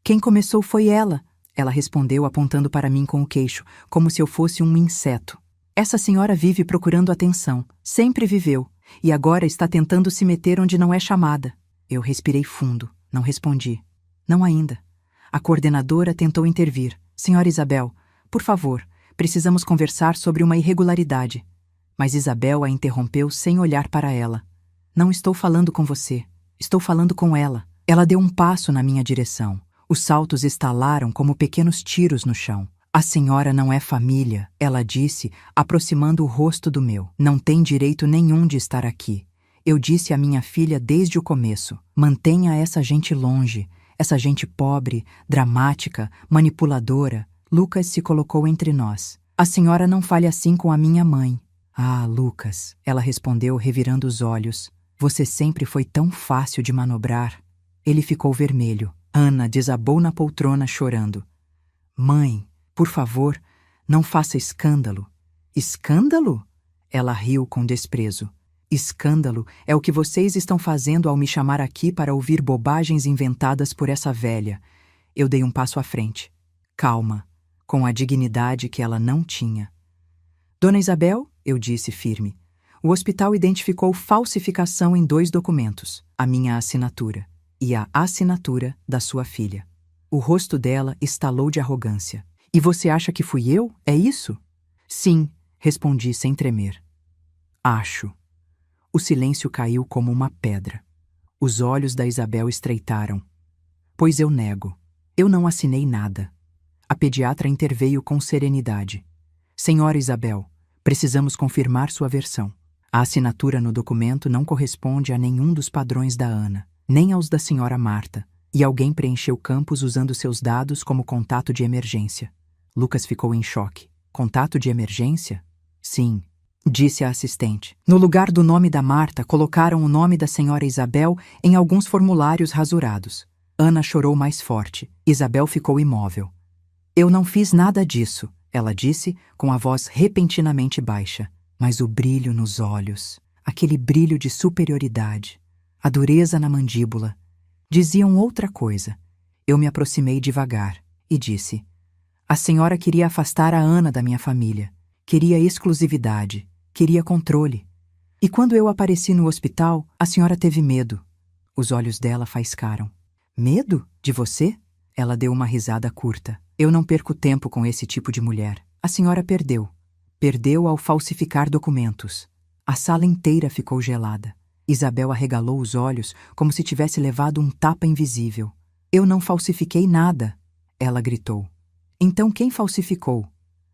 Quem começou foi ela, ela respondeu apontando para mim com o queixo, como se eu fosse um inseto. Essa senhora vive procurando atenção, sempre viveu, e agora está tentando se meter onde não é chamada. Eu respirei fundo, não respondi. Não ainda. A coordenadora tentou intervir. Senhora Isabel, por favor, precisamos conversar sobre uma irregularidade. Mas Isabel a interrompeu sem olhar para ela. Não estou falando com você, estou falando com ela. Ela deu um passo na minha direção. Os saltos estalaram como pequenos tiros no chão. A senhora não é família, ela disse, aproximando o rosto do meu. Não tem direito nenhum de estar aqui. Eu disse à minha filha desde o começo: mantenha essa gente longe, essa gente pobre, dramática, manipuladora. Lucas se colocou entre nós. A senhora não fale assim com a minha mãe. Ah, Lucas, ela respondeu revirando os olhos. Você sempre foi tão fácil de manobrar. Ele ficou vermelho. Ana desabou na poltrona chorando. Mãe, por favor, não faça escândalo. Escândalo? Ela riu com desprezo. Escândalo é o que vocês estão fazendo ao me chamar aqui para ouvir bobagens inventadas por essa velha. Eu dei um passo à frente. Calma, com a dignidade que ela não tinha. Dona Isabel, eu disse firme, o hospital identificou falsificação em 2 documentos, a minha assinatura e a assinatura da sua filha. O rosto dela estalou de arrogância. E você acha que fui eu? É isso? Sim, respondi sem tremer. Acho. O silêncio caiu como uma pedra. Os olhos da Isabel estreitaram. Pois eu nego. Eu não assinei nada. A pediatra interveio com serenidade. Senhora Isabel, precisamos confirmar sua versão. A assinatura no documento não corresponde a nenhum dos padrões da Ana, nem aos da senhora Marta, e alguém preencheu campos usando seus dados como contato de emergência. Lucas ficou em choque. Contato de emergência? Sim, disse a assistente. No lugar do nome da Marta, colocaram o nome da senhora Isabel em alguns formulários rasurados. Ana chorou mais forte. Isabel ficou imóvel. Eu não fiz nada disso, ela disse com a voz repentinamente baixa. Mas o brilho nos olhos, aquele brilho de superioridade, a dureza na mandíbula, diziam outra coisa. Eu me aproximei devagar e disse: a senhora queria afastar a Ana da minha família. Queria exclusividade, queria controle. E quando eu apareci no hospital, a senhora teve medo. Os olhos dela faiscaram. Medo? De você? Ela deu uma risada curta. Eu não perco tempo com esse tipo de mulher. A senhora perdeu. Perdeu ao falsificar documentos. A sala inteira ficou gelada. Isabel arregalou os olhos como se tivesse levado um tapa invisível. Eu não falsifiquei nada, ela gritou. Então quem falsificou?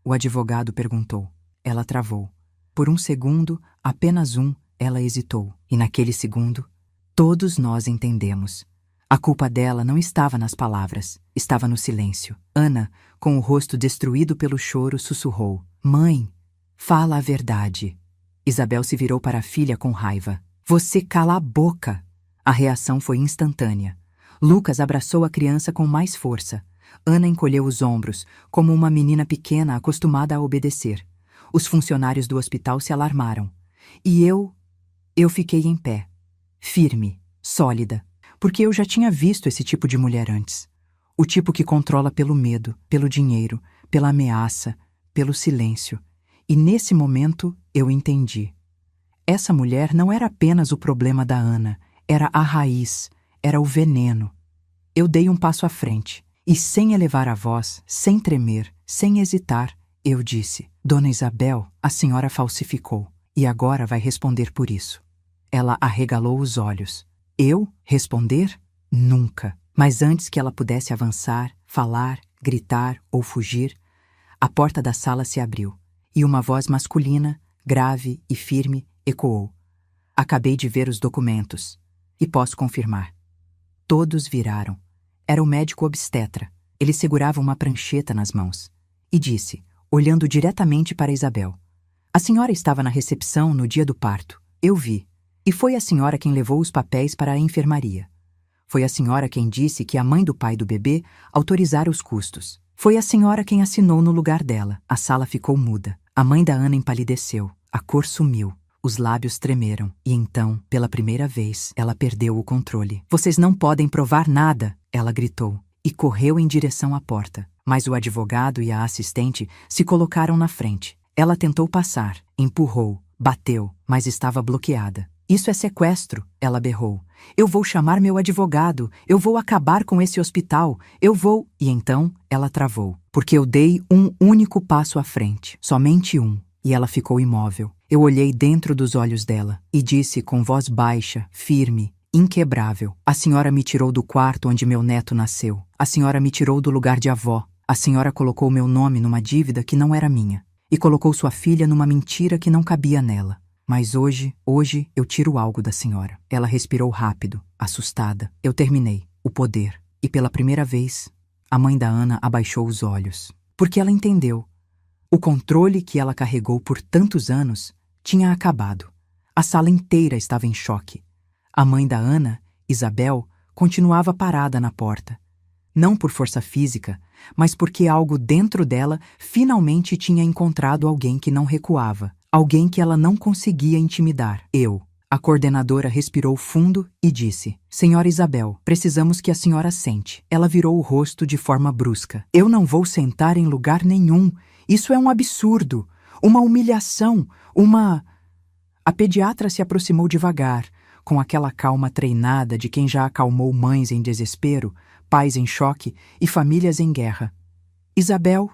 O advogado perguntou. Ela travou. Por um segundo, apenas um, ela hesitou. E naquele segundo, todos nós entendemos. A culpa dela não estava nas palavras, estava no silêncio. Ana, com o rosto destruído pelo choro, sussurrou: Mãe, fala a verdade. Isabel se virou para a filha com raiva. Você cala a boca! A reação foi instantânea. Lucas abraçou a criança com mais força. Ana encolheu os ombros, como uma menina pequena acostumada a obedecer. Os funcionários do hospital se alarmaram. E eu fiquei em pé, firme, sólida, porque eu já tinha visto esse tipo de mulher antes. O tipo que controla pelo medo, pelo dinheiro, pela ameaça, pelo silêncio. E nesse momento eu entendi. Essa mulher não era apenas o problema da Ana, era a raiz, era o veneno. Eu dei um passo à frente. E sem elevar a voz, sem tremer, sem hesitar, eu disse: Dona Isabel, a senhora falsificou, e agora vai responder por isso. Ela arregalou os olhos. Eu? Responder? Nunca. Mas antes que ela pudesse avançar, falar, gritar ou fugir, a porta da sala se abriu, e uma voz masculina, grave e firme, ecoou. Acabei de ver os documentos, e posso confirmar. Todos viraram. Era o médico obstetra. Ele segurava uma prancheta nas mãos. E disse, olhando diretamente para Isabel: a senhora estava na recepção no dia do parto. Eu vi. E foi a senhora quem levou os papéis para a enfermaria. Foi a senhora quem disse que a mãe do pai do bebê autorizara os custos. Foi a senhora quem assinou no lugar dela. A sala ficou muda. A mãe da Ana empalideceu. A cor sumiu. Os lábios tremeram, e então, pela primeira vez, ela perdeu o controle. Vocês não podem provar nada, ela gritou, e correu em direção à porta. Mas o advogado e a assistente se colocaram na frente. Ela tentou passar, empurrou, bateu, mas estava bloqueada. Isso é sequestro, ela berrou. Eu vou chamar meu advogado, eu vou acabar com esse hospital, eu vou... E então, ela travou, porque eu dei um único passo à frente, somente um, e ela ficou imóvel. Eu olhei dentro dos olhos dela e disse com voz baixa, firme, inquebrável: a senhora me tirou do quarto onde meu neto nasceu. A senhora me tirou do lugar de avó. A senhora colocou meu nome numa dívida que não era minha. E colocou sua filha numa mentira que não cabia nela. Mas hoje eu tiro algo da senhora. Ela respirou rápido, assustada. Eu terminei. O poder. E pela primeira vez, a mãe da Ana abaixou os olhos. Porque ela entendeu. O controle que ela carregou por tantos anos tinha acabado. A sala inteira estava em choque. A mãe da Ana, Isabel, continuava parada na porta. Não por força física, mas porque algo dentro dela finalmente tinha encontrado alguém que não recuava. Alguém que ela não conseguia intimidar. Eu. A coordenadora respirou fundo e disse: Senhora Isabel, precisamos que a senhora sente. Ela virou o rosto de forma brusca. Eu não vou sentar em lugar nenhum. Isso é um absurdo. Uma humilhação. A pediatra se aproximou devagar, com aquela calma treinada de quem já acalmou mães em desespero, pais em choque e famílias em guerra. Isabel,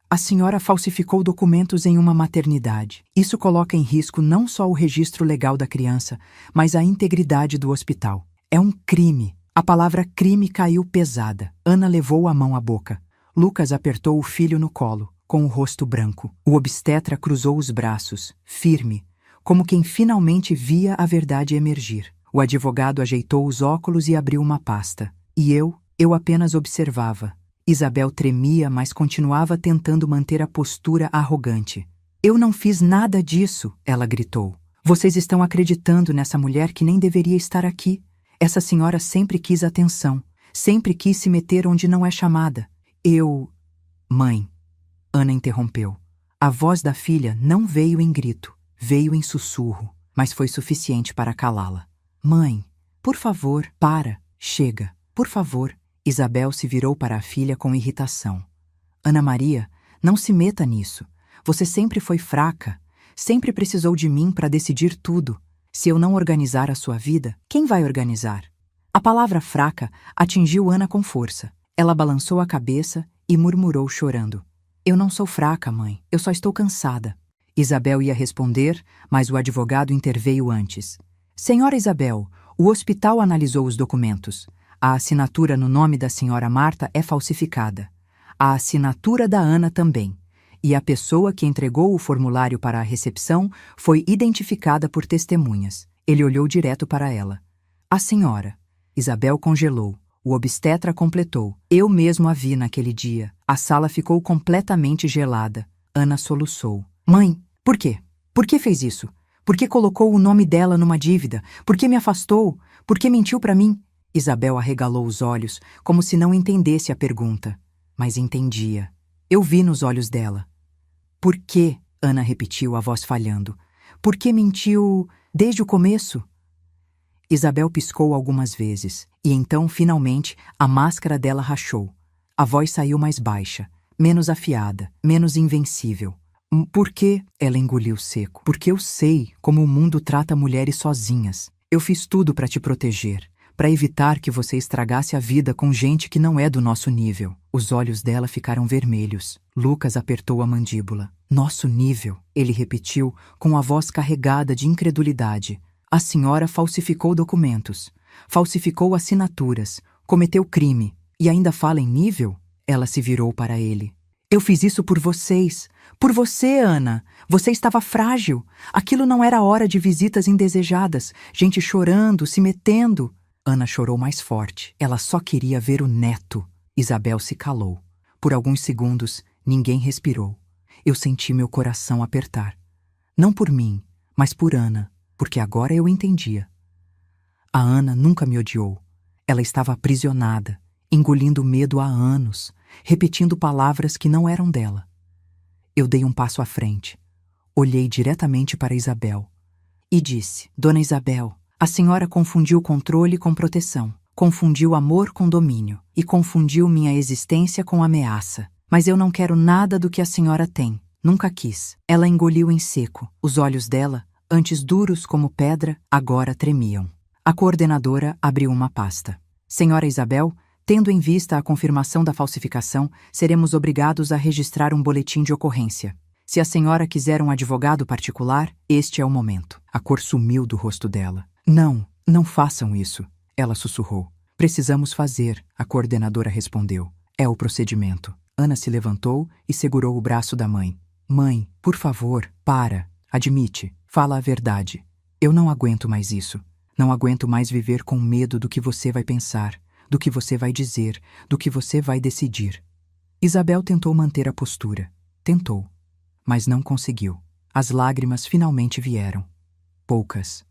a senhora falsificou documentos em uma maternidade. Isso coloca em risco não só o registro legal da criança, mas a integridade do hospital. É um crime. A palavra crime caiu pesada. Ana levou a mão à boca. Lucas apertou o filho no colo, com o rosto branco. O obstetra cruzou os braços, firme, como quem finalmente via a verdade emergir. O advogado ajeitou os óculos e abriu uma pasta. E eu apenas observava. Isabel tremia, mas continuava tentando manter a postura arrogante. Eu não fiz nada disso, ela gritou. Vocês estão acreditando nessa mulher que nem deveria estar aqui. Essa senhora sempre quis atenção, sempre quis se meter onde não é chamada. Mãe, Ana interrompeu. A voz da filha não veio em grito, veio em sussurro, mas foi suficiente para calá-la. Mãe, por favor, chega, por favor. Isabel se virou para a filha com irritação. Ana Maria, não se meta nisso. Você sempre foi fraca, sempre precisou de mim para decidir tudo. Se eu não organizar a sua vida, quem vai organizar? A palavra fraca atingiu Ana com força. Ela balançou a cabeça e murmurou chorando. Eu não sou fraca, mãe. Eu só estou cansada. Isabel ia responder, mas o advogado interveio antes. Senhora Isabel, o hospital analisou os documentos. A assinatura no nome da senhora Marta é falsificada. A assinatura da Ana também. E a pessoa que entregou o formulário para a recepção foi identificada por testemunhas. Ele olhou direto para ela. A senhora. Isabel congelou. O obstetra completou. Eu mesmo a vi naquele dia. A sala ficou completamente gelada. Ana soluçou. Mãe, por quê? Por que fez isso? Por que colocou o nome dela numa dívida? Por que me afastou? Por que mentiu para mim? Isabel arregalou os olhos, como se não entendesse a pergunta. Mas entendia. Eu vi nos olhos dela. Por que? Ana repetiu, a voz falhando. Por que mentiu desde o começo? Isabel piscou algumas vezes, e então, finalmente, a máscara dela rachou. A voz saiu mais baixa, menos afiada, menos invencível. Por quê? Ela engoliu seco. Porque eu sei como o mundo trata mulheres sozinhas. Eu fiz tudo para te proteger, para evitar que você estragasse a vida com gente que não é do nosso nível. Os olhos dela ficaram vermelhos. Lucas apertou a mandíbula. Nosso nível, ele repetiu com a voz carregada de incredulidade. A senhora falsificou documentos, falsificou assinaturas, cometeu crime e ainda fala em nível? Ela se virou para ele. Eu fiz isso por vocês. Por você, Ana. Você estava frágil. Aquilo não era hora de visitas indesejadas, gente chorando, se metendo. Ana chorou mais forte. Ela só queria ver o neto. Isabel se calou. Por alguns segundos, ninguém respirou. Eu senti meu coração apertar. Não por mim, mas por Ana, porque agora eu entendia. A Ana nunca me odiou. Ela estava aprisionada, engolindo medo há anos, repetindo palavras que não eram dela. Eu dei um passo à frente. Olhei diretamente para Isabel. e disse: Dona Isabel, a senhora confundiu controle com proteção, confundiu amor com domínio e confundiu minha existência com ameaça. Mas eu não quero nada do que a senhora tem. Nunca quis. Ela engoliu em seco. Os olhos dela, antes duros como pedra, agora tremiam. A coordenadora abriu uma pasta. Senhora Isabel, tendo em vista a confirmação da falsificação, seremos obrigados a registrar um boletim de ocorrência. Se a senhora quiser um advogado particular, este é o momento. A cor sumiu do rosto dela. Não, não façam isso, ela sussurrou. Precisamos fazer, a coordenadora respondeu. É o procedimento. Ana se levantou e segurou o braço da mãe. Mãe, por favor, para. Admite. Fala a verdade. Eu não aguento mais isso. Não aguento mais viver com medo do que você vai pensar, do que você vai dizer, do que você vai decidir. Isabel tentou manter a postura. Tentou. Mas não conseguiu. As lágrimas finalmente vieram. Poucas.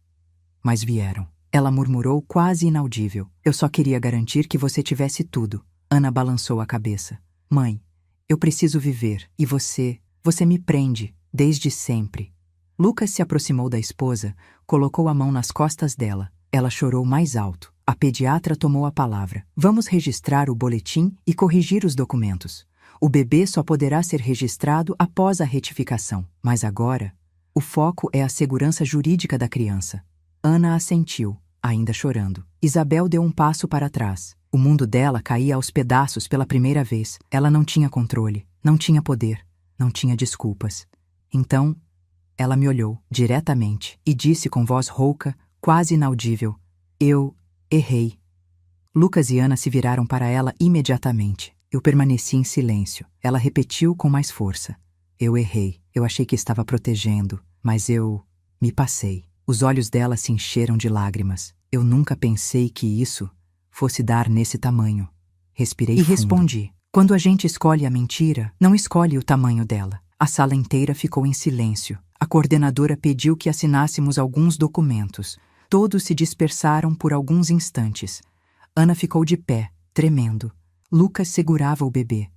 Mas vieram. Ela murmurou quase inaudível. Eu só queria garantir que você tivesse tudo. Ana balançou a cabeça. Mãe, eu preciso viver. E você me prende, desde sempre. Lucas se aproximou da esposa, colocou a mão nas costas dela. Ela chorou mais alto. A pediatra tomou a palavra. Vamos registrar o boletim e corrigir os documentos. O bebê só poderá ser registrado após a retificação. Mas agora, o foco é a segurança jurídica da criança. Ana assentiu, ainda chorando. Isabel deu um passo para trás. O mundo dela caía aos pedaços pela primeira vez. Ela não tinha controle, não tinha poder, não tinha desculpas. Então, ela me olhou diretamente e disse com voz rouca, quase inaudível: Eu errei. Lucas e Ana se viraram para ela imediatamente. Eu permaneci em silêncio. Ela repetiu com mais força: Eu errei. Eu achei que estava protegendo, mas eu me passei. Os olhos dela se encheram de lágrimas. Eu nunca pensei que isso fosse dar nesse tamanho. Respirei fundo. E respondi: quando a gente escolhe a mentira, não escolhe o tamanho dela. A sala inteira ficou em silêncio. A coordenadora pediu que assinássemos alguns documentos. Todos se dispersaram por alguns instantes. Ana ficou de pé, tremendo. Lucas segurava o bebê.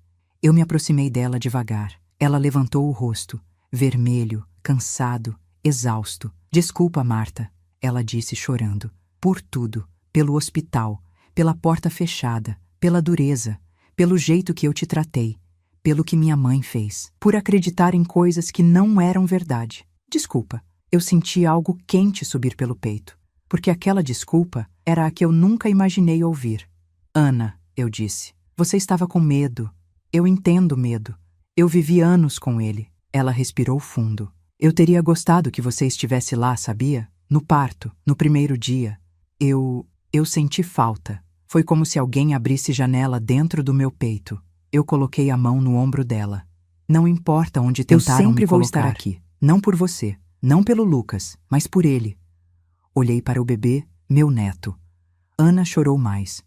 Eu me aproximei dela devagar. Ela levantou o rosto, vermelho, cansado, exausto. Desculpa, Marta, ela disse chorando. Por tudo, pelo hospital, pela porta fechada, pela dureza, pelo jeito que eu te tratei, pelo que minha mãe fez, por acreditar em coisas que não eram verdade. Desculpa, eu senti algo quente subir pelo peito, porque aquela desculpa era a que eu nunca imaginei ouvir. Ana, eu disse, você estava com medo. Eu entendo medo. Eu vivi anos com ele. Ela respirou fundo. Eu teria gostado que você estivesse lá, sabia? No parto, no primeiro dia. Eu senti falta. Foi como se alguém abrisse janela dentro do meu peito. Eu coloquei a mão no ombro dela. Não importa onde tentaram me colocar. Eu sempre vou estar aqui. Não por você, não pelo Lucas, mas por ele. Olhei para o bebê, meu neto. Ana chorou mais.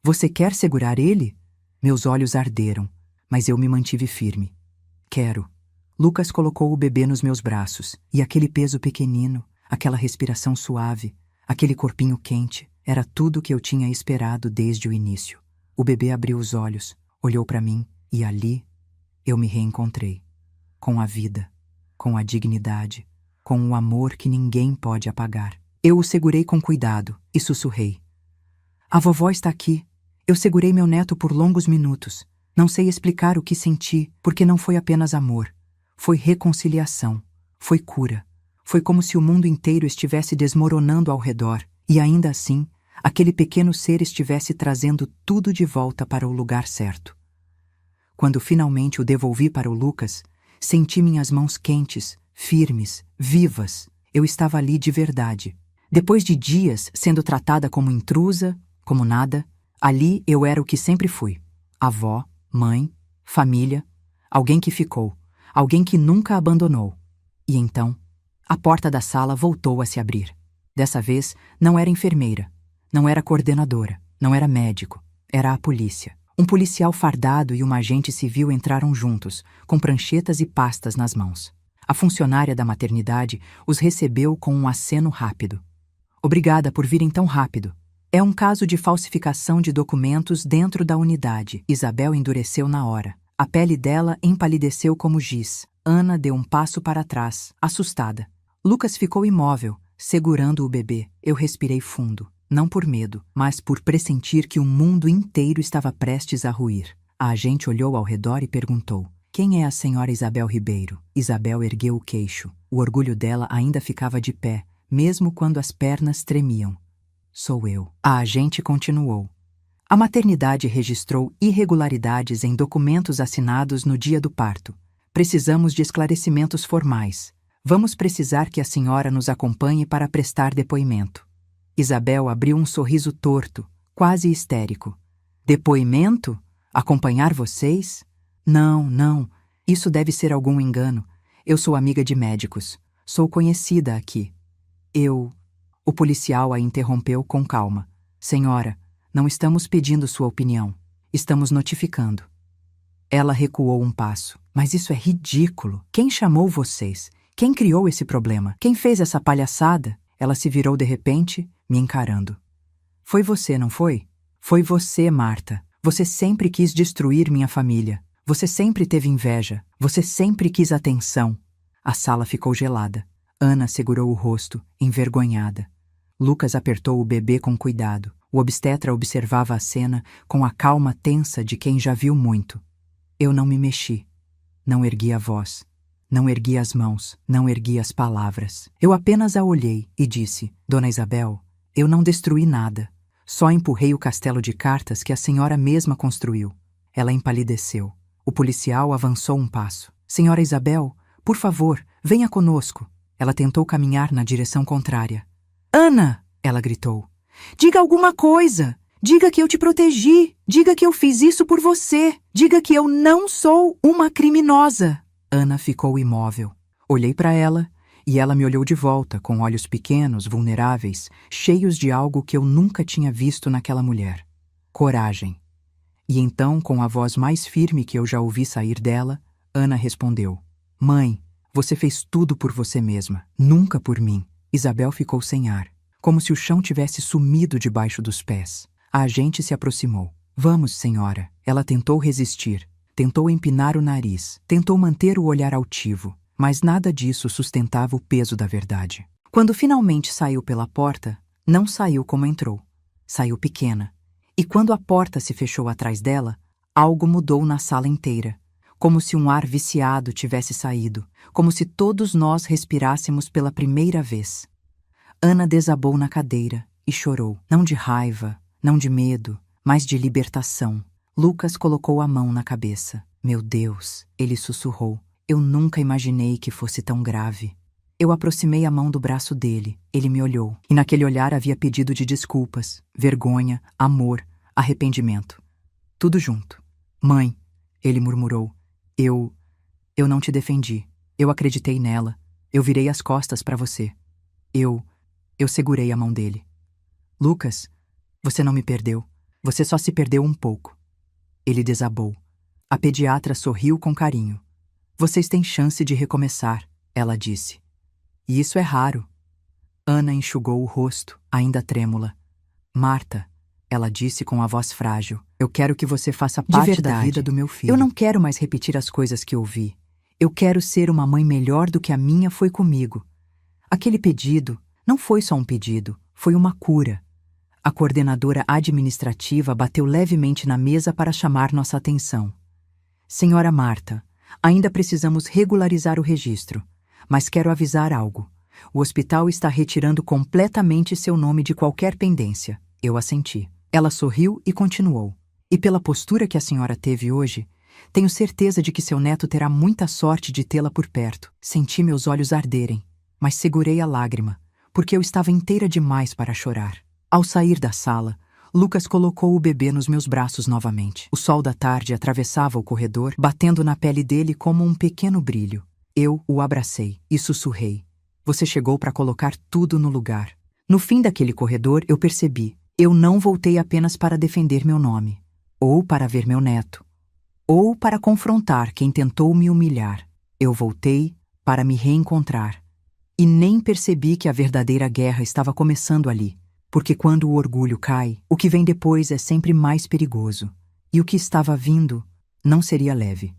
Você quer segurar ele? Meus olhos arderam, mas eu me mantive firme. Quero. Lucas colocou o bebê nos meus braços, e aquele peso pequenino, aquela respiração suave, aquele corpinho quente, era tudo que eu tinha esperado desde o início. O bebê abriu os olhos, olhou para mim, e ali eu me reencontrei. Com a vida, com a dignidade, com o amor que ninguém pode apagar. Eu o segurei com cuidado e sussurrei. A vovó está aqui. Eu segurei meu neto por longos minutos. Não sei explicar o que senti, porque não foi apenas amor. Foi reconciliação. Foi cura. Foi como se o mundo inteiro estivesse desmoronando ao redor, e ainda assim, aquele pequeno ser estivesse trazendo tudo de volta para o lugar certo. Quando finalmente o devolvi para o Lucas, senti minhas mãos quentes, firmes, vivas. Eu estava ali de verdade. Depois de dias sendo tratada como intrusa, como nada, ali eu era o que sempre fui. Avó, mãe, família, alguém que ficou, alguém que nunca abandonou. E então, a porta da sala voltou a se abrir. Dessa vez, não era enfermeira, não era coordenadora, não era médico, era a polícia. Um policial fardado e uma agente civil entraram juntos, com pranchetas e pastas nas mãos. A funcionária da maternidade os recebeu com um aceno rápido. Obrigada por virem tão rápido. É um caso de falsificação de documentos dentro da unidade. Isabel endureceu na hora. A pele dela empalideceu como giz. Ana deu um passo para trás, assustada. Lucas ficou imóvel, segurando o bebê. Eu respirei fundo, não por medo, mas por pressentir que o mundo inteiro estava prestes a ruir. A agente olhou ao redor e perguntou: quem é a senhora Isabel Ribeiro? Isabel ergueu o queixo. O orgulho dela ainda ficava de pé, mesmo quando as pernas tremiam. Sou eu. A agente continuou. A maternidade registrou irregularidades em documentos assinados no dia do parto. Precisamos de esclarecimentos formais. Vamos precisar que a senhora nos acompanhe para prestar depoimento. Isabel abriu um sorriso torto, quase histérico. Depoimento? Acompanhar vocês? Não. Isso deve ser algum engano. Eu sou amiga de médicos. Sou conhecida aqui. O policial a interrompeu com calma. Senhora, não estamos pedindo sua opinião. Estamos notificando. Ela recuou um passo. Mas isso é ridículo. Quem chamou vocês? Quem criou esse problema? Quem fez essa palhaçada? Ela se virou de repente, me encarando. Foi você, não foi? Foi você, Marta. Você sempre quis destruir minha família. Você sempre teve inveja. Você sempre quis atenção. A sala ficou gelada. Ana segurou o rosto, envergonhada. Lucas apertou o bebê com cuidado. O obstetra observava a cena com a calma tensa de quem já viu muito. Eu não me mexi. Não ergui a voz. Não ergui as mãos. Não ergui as palavras. Eu apenas a olhei e disse: Dona Isabel, eu não destruí nada. Só empurrei o castelo de cartas que a senhora mesma construiu. Ela empalideceu. O policial avançou um passo. Senhora Isabel, por favor, venha conosco. Ela tentou caminhar na direção contrária. Ana! Ela gritou. Diga alguma coisa! Diga que eu te protegi! Diga que eu fiz isso por você! Diga que eu não sou uma criminosa! Ana ficou imóvel. Olhei para ela e ela me olhou de volta, com olhos pequenos, vulneráveis, cheios de algo que eu nunca tinha visto naquela mulher. Coragem. E então, com a voz mais firme que eu já ouvi sair dela, Ana respondeu: Mãe, você fez tudo por você mesma, nunca por mim. Isabel ficou sem ar, como se o chão tivesse sumido debaixo dos pés. A agente se aproximou. Vamos, senhora. Ela tentou resistir, tentou empinar o nariz, tentou manter o olhar altivo, mas nada disso sustentava o peso da verdade. Quando finalmente saiu pela porta, não saiu como entrou. Saiu pequena. E quando a porta se fechou atrás dela, algo mudou na sala inteira. Como se um ar viciado tivesse saído, como se todos nós respirássemos pela primeira vez. Ana desabou na cadeira e chorou, não de raiva, não de medo, mas de libertação. Lucas colocou a mão na cabeça. Meu Deus, ele sussurrou. Eu nunca imaginei que fosse tão grave. Eu aproximei a mão do braço dele. Ele me olhou. E naquele olhar havia pedido de desculpas, vergonha, amor, arrependimento. Tudo junto. Mãe, ele murmurou. Eu não te defendi. Eu acreditei nela. Eu virei as costas para você. Eu segurei a mão dele. Lucas, você não me perdeu. Você só se perdeu um pouco. Ele desabou. A pediatra sorriu com carinho. Vocês têm chance de recomeçar, ela disse. E isso é raro. Ana enxugou o rosto, ainda trêmula. Marta, ela disse com a voz frágil, eu quero que você faça parte da vida do meu filho. Eu não quero mais repetir as coisas que ouvi. Eu quero ser uma mãe melhor do que a minha foi comigo. Aquele pedido não foi só um pedido, foi uma cura. A coordenadora administrativa bateu levemente na mesa para chamar nossa atenção. Senhora Marta, ainda precisamos regularizar o registro, mas quero avisar algo. O hospital está retirando completamente seu nome de qualquer pendência. Eu assenti. Ela sorriu e continuou. E pela postura que a senhora teve hoje, tenho certeza de que seu neto terá muita sorte de tê-la por perto. Senti meus olhos arderem, mas segurei a lágrima, porque eu estava inteira demais para chorar. Ao sair da sala, Lucas colocou o bebê nos meus braços novamente. O sol da tarde atravessava o corredor, batendo na pele dele como um pequeno brilho. Eu o abracei e sussurrei. Você chegou para colocar tudo no lugar. No fim daquele corredor, eu percebi. Eu não voltei apenas para defender meu nome, ou para ver meu neto, ou para confrontar quem tentou me humilhar. Eu voltei para me reencontrar. E nem percebi que a verdadeira guerra estava começando ali. Porque quando o orgulho cai, o que vem depois é sempre mais perigoso. E o que estava vindo não seria leve.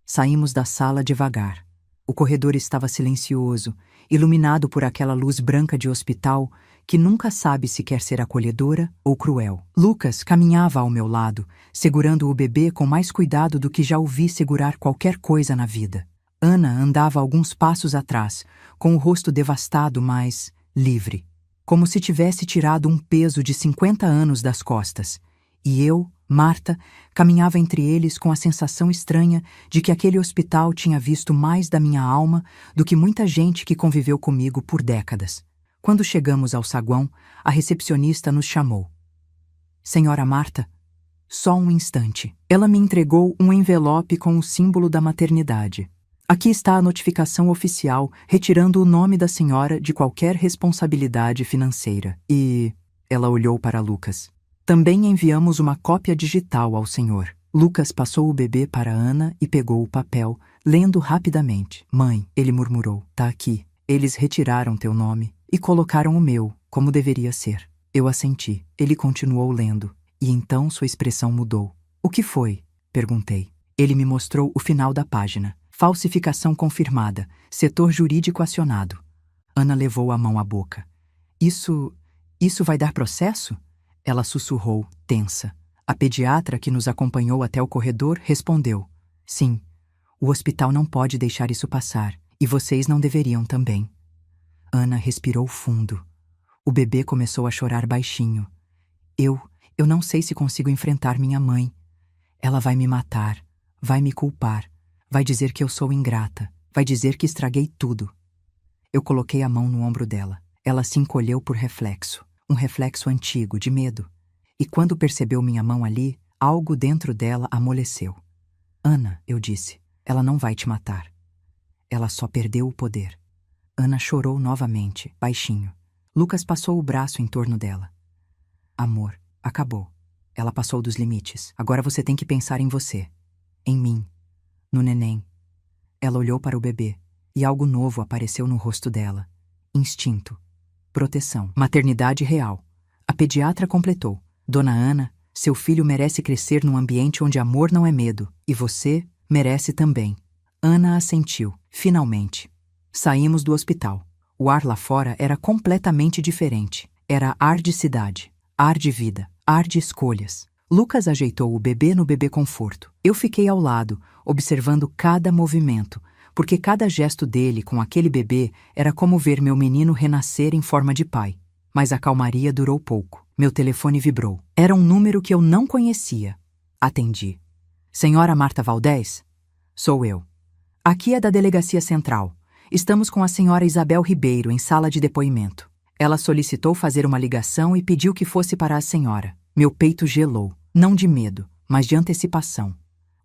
Saímos da sala devagar. O corredor estava silencioso, iluminado por aquela luz branca de hospital que nunca sabe se quer ser acolhedora ou cruel. Lucas caminhava ao meu lado, segurando o bebê com mais cuidado do que já o vi segurar qualquer coisa na vida. Ana andava alguns passos atrás, com o rosto devastado, mas livre, como se tivesse tirado um peso de 50 anos das costas. E eu, Marta, caminhava entre eles com a sensação estranha de que aquele hospital tinha visto mais da minha alma do que muita gente que conviveu comigo por décadas. Quando chegamos ao saguão, a recepcionista nos chamou. Senhora Marta, só um instante. Ela me entregou um envelope com o símbolo da maternidade. Aqui está a notificação oficial retirando o nome da senhora de qualquer responsabilidade financeira. E ela olhou para Lucas. Também enviamos uma cópia digital ao senhor. Lucas passou o bebê para Ana e pegou o papel, lendo rapidamente. Mãe, ele murmurou, tá aqui. Eles retiraram teu nome e colocaram o meu, como deveria ser. Eu assenti. Ele continuou lendo, e então sua expressão mudou. O que foi? Perguntei. Ele me mostrou o final da página. Falsificação confirmada. Setor jurídico acionado. Ana levou a mão à boca. Isso vai dar processo? Ela sussurrou, tensa. A pediatra que nos acompanhou até o corredor respondeu. Sim, o hospital não pode deixar isso passar, e vocês não deveriam também. Ana respirou fundo. O bebê começou a chorar baixinho. Eu não sei se consigo enfrentar minha mãe. Ela vai me matar, vai me culpar, vai dizer que eu sou ingrata, vai dizer que estraguei tudo. Eu coloquei a mão no ombro dela. Ela se encolheu por reflexo, um reflexo antigo, de medo. E quando percebeu minha mão ali, algo dentro dela amoleceu. Ana, eu disse, ela não vai te matar. Ela só perdeu o poder. Ana chorou novamente, baixinho. Lucas passou o braço em torno dela. Amor, acabou. Ela passou dos limites. Agora você tem que pensar em você. Em mim. No neném. Ela olhou para o bebê, e algo novo apareceu no rosto dela. Instinto. Proteção. Maternidade real. A pediatra completou. Dona Ana, seu filho merece crescer num ambiente onde amor não é medo, e você merece também. Ana assentiu, finalmente. Saímos do hospital. O ar lá fora era completamente diferente. Era ar de cidade, ar de vida, ar de escolhas. Lucas ajeitou o bebê no bebê conforto. Eu fiquei ao lado, observando cada movimento, porque cada gesto dele com aquele bebê era como ver meu menino renascer em forma de pai. Mas a calmaria durou pouco. Meu telefone vibrou. Era um número que eu não conhecia. Atendi. Senhora Marta Valdez? Sou eu. Aqui é da Delegacia Central. Estamos com a senhora Isabel Ribeiro em sala de depoimento. Ela solicitou fazer uma ligação e pediu que fosse para a senhora. Meu peito gelou, não de medo, mas de antecipação.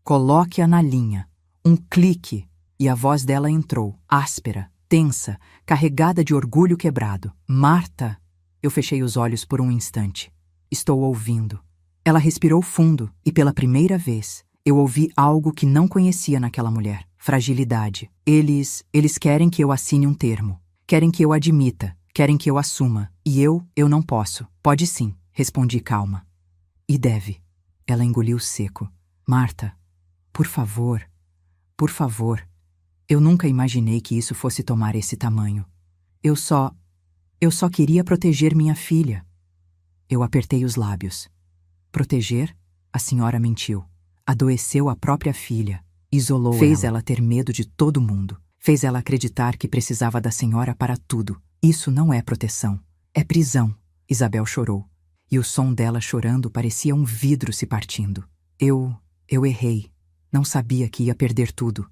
Coloque-a na linha. Um clique, e a voz dela entrou, áspera, tensa, carregada de orgulho quebrado. Marta! Eu fechei os olhos por um instante. Estou ouvindo. Ela respirou fundo, e pela primeira vez, eu ouvi algo que não conhecia naquela mulher. Fragilidade. Eles querem que eu assine um termo. Querem que eu admita. Querem que eu assuma. E eu não posso. Pode sim, respondi calma. E deve. Ela engoliu seco. Marta, por favor. Por favor. Eu nunca imaginei que isso fosse tomar esse tamanho. Eu só queria proteger minha filha. Eu apertei os lábios. Proteger? A senhora mentiu. Adoeceu a própria filha. Isolou ela. Fez ela ter medo de todo mundo. Fez ela acreditar que precisava da senhora para tudo. Isso não é proteção. É prisão. Isabel chorou. E o som dela chorando parecia um vidro se partindo. Eu errei. Não sabia que ia perder tudo.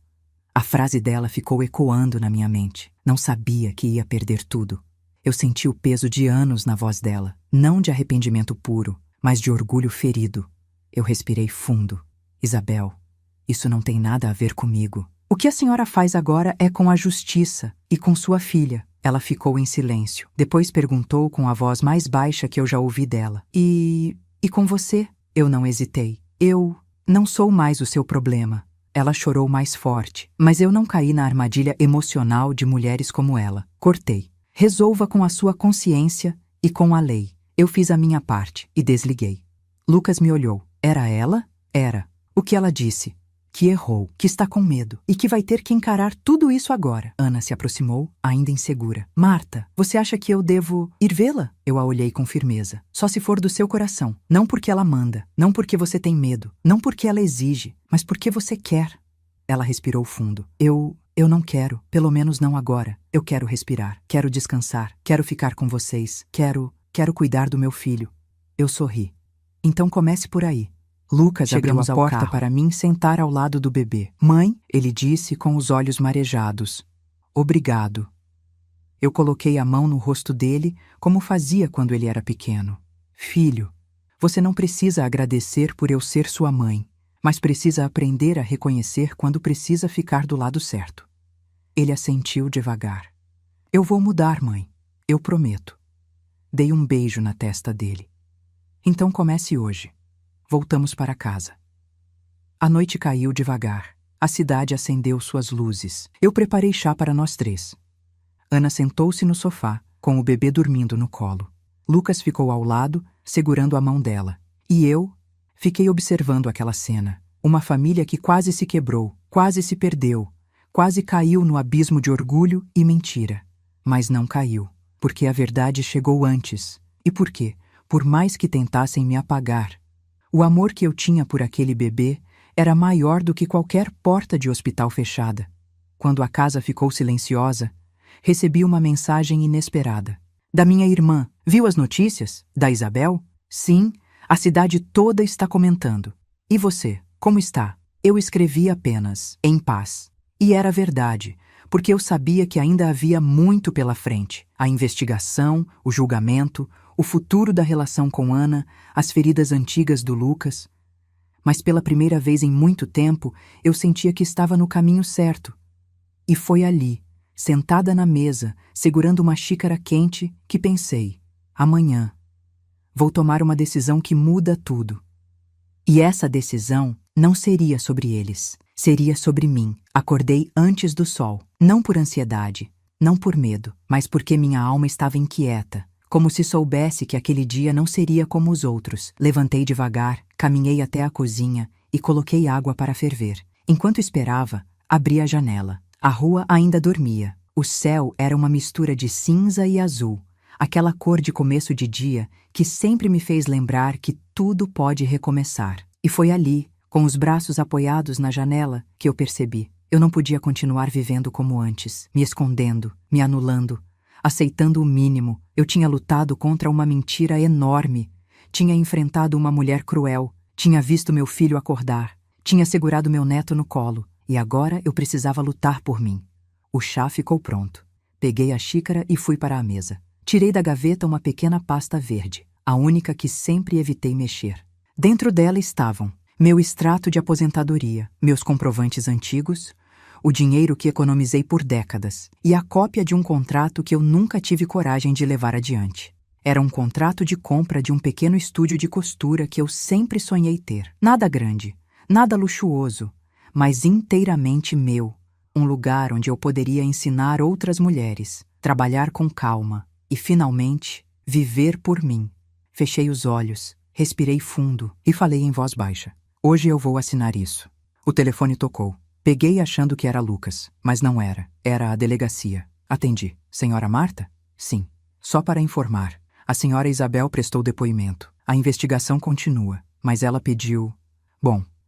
A frase dela ficou ecoando na minha mente. Não sabia que ia perder tudo. Eu senti o peso de anos na voz dela. Não de arrependimento puro, mas de orgulho ferido. Eu respirei fundo. Isabel, isso não tem nada a ver comigo. O que a senhora faz agora é com a justiça e com sua filha. Ela ficou em silêncio. Depois perguntou com a voz mais baixa que eu já ouvi dela. E com você? Eu não hesitei. Eu não sou mais o seu problema. Ela chorou mais forte, mas eu não caí na armadilha emocional de mulheres como ela. Cortei. Resolva com a sua consciência e com a lei. Eu fiz a minha parte e desliguei. Lucas me olhou. Era ela? Era. O que ela disse? que errou, que está com medo e que vai ter que encarar tudo isso agora. Ana se aproximou, ainda insegura. Marta, você acha que eu devo ir vê-la? Eu a olhei com firmeza. Só se for do seu coração. Não porque ela manda, não porque você tem medo, não porque ela exige, mas porque você quer. Ela respirou fundo. Eu não quero, pelo menos não agora. Eu quero respirar, quero descansar, quero ficar com vocês, quero cuidar do meu filho. Eu sorri. Então comece por aí. Lucas abriu a porta para mim sentar ao lado do bebê. Mãe, ele disse com os olhos marejados. Obrigado. Eu coloquei a mão no rosto dele como fazia quando ele era pequeno. Filho, você não precisa agradecer por eu ser sua mãe, mas precisa aprender a reconhecer quando precisa ficar do lado certo. Ele assentiu devagar. Eu vou mudar, mãe. Eu prometo. Dei um beijo na testa dele. Então comece hoje. Voltamos para casa. A noite caiu devagar. A cidade acendeu suas luzes. Eu preparei chá para nós três. Ana sentou-se no sofá, com o bebê dormindo no colo. Lucas ficou ao lado, segurando a mão dela. E eu fiquei observando aquela cena. Uma família que quase se quebrou, quase se perdeu, quase caiu no abismo de orgulho e mentira. Mas não caiu, porque a verdade chegou antes. E por quê? Por mais que tentassem me apagar, o amor que eu tinha por aquele bebê era maior do que qualquer porta de hospital fechada. Quando a casa ficou silenciosa, recebi uma mensagem inesperada. Da minha irmã. Viu as notícias? Da Isabel? Sim, a cidade toda está comentando. E você, como está? Eu escrevi apenas, em paz. E era verdade, porque eu sabia que ainda havia muito pela frente. A investigação, o julgamento, o futuro da relação com Ana, as feridas antigas do Lucas. Mas pela primeira vez em muito tempo, eu sentia que estava no caminho certo. E foi ali, sentada na mesa, segurando uma xícara quente, que pensei: amanhã vou tomar uma decisão que muda tudo. E essa decisão não seria sobre eles, seria sobre mim. Acordei antes do sol, não por ansiedade, não por medo, mas porque minha alma estava inquieta. Como se soubesse que aquele dia não seria como os outros. Levantei devagar, caminhei até a cozinha e coloquei água para ferver. Enquanto esperava, abri a janela. A rua ainda dormia. O céu era uma mistura de cinza e azul, aquela cor de começo de dia que sempre me fez lembrar que tudo pode recomeçar. E foi ali, com os braços apoiados na janela, que eu percebi. Eu não podia continuar vivendo como antes, me escondendo, me anulando, aceitando o mínimo. Eu tinha lutado contra uma mentira enorme. Tinha enfrentado uma mulher cruel. Tinha visto meu filho acordar. Tinha segurado meu neto no colo. E agora eu precisava lutar por mim. O chá ficou pronto. Peguei a xícara e fui para a mesa. Tirei da gaveta uma pequena pasta verde, a única que sempre evitei mexer. Dentro dela estavam meu extrato de aposentadoria, meus comprovantes antigos, o dinheiro que economizei por décadas e a cópia de um contrato que eu nunca tive coragem de levar adiante. Era um contrato de compra de um pequeno estúdio de costura que eu sempre sonhei ter. Nada grande, nada luxuoso, mas inteiramente meu. Um lugar onde eu poderia ensinar outras mulheres, trabalhar com calma e, finalmente, viver por mim. Fechei os olhos, respirei fundo e falei em voz baixa. Hoje eu vou assinar isso. O telefone tocou. Peguei achando que era Lucas, mas não era. Era a delegacia. Atendi. Senhora Marta? Sim. Só para informar. A senhora Isabel prestou depoimento. A investigação continua, mas ela pediu...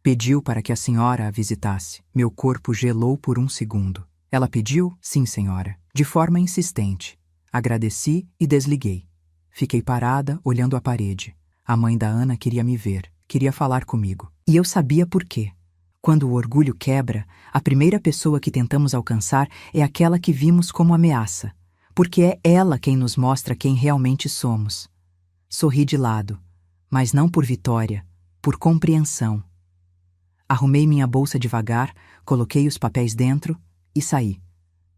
Pediu para que a senhora a visitasse. Meu corpo gelou por um segundo. Ela pediu? Sim, senhora. De forma insistente. Agradeci e desliguei. Fiquei parada, olhando a parede. A mãe da Ana queria me ver, queria falar comigo. E eu sabia por quê. Quando o orgulho quebra, a primeira pessoa que tentamos alcançar é aquela que vimos como ameaça, porque é ela quem nos mostra quem realmente somos. Sorri de lado, mas não por vitória, por compreensão. Arrumei minha bolsa devagar, coloquei os papéis dentro e saí.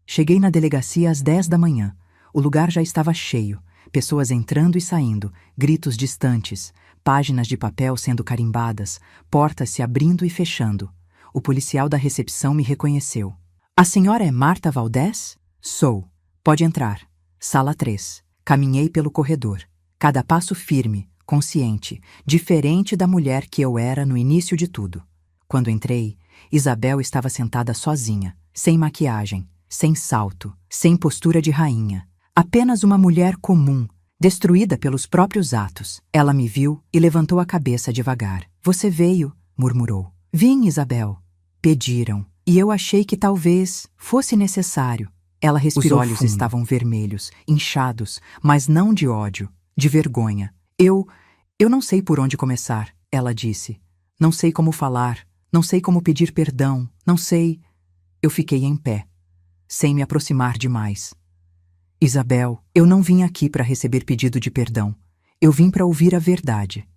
Cheguei na delegacia às 10 da manhã. O lugar já estava cheio, pessoas entrando e saindo, gritos distantes, páginas de papel sendo carimbadas, portas se abrindo e fechando. O policial da recepção me reconheceu. A senhora é Marta Valdés? Sou. Pode entrar. Sala 3. Caminhei pelo corredor. Cada passo firme, consciente, diferente da mulher que eu era no início de tudo. Quando entrei, Isabel estava sentada sozinha, sem maquiagem, sem salto, sem postura de rainha. Apenas uma mulher comum, destruída pelos próprios atos. Ela me viu e levantou a cabeça devagar. Você veio, murmurou. Vim, Isabel. Pediram. E eu achei que talvez fosse necessário. Ela respirou. Os olhos estavam vermelhos, inchados, mas não de ódio, de vergonha. Eu não sei por onde começar, ela disse. Não sei como falar, não sei como pedir perdão, não sei. Eu fiquei em pé, sem me aproximar demais. Isabel, eu não vim aqui para receber pedido de perdão. Eu vim para ouvir a verdade.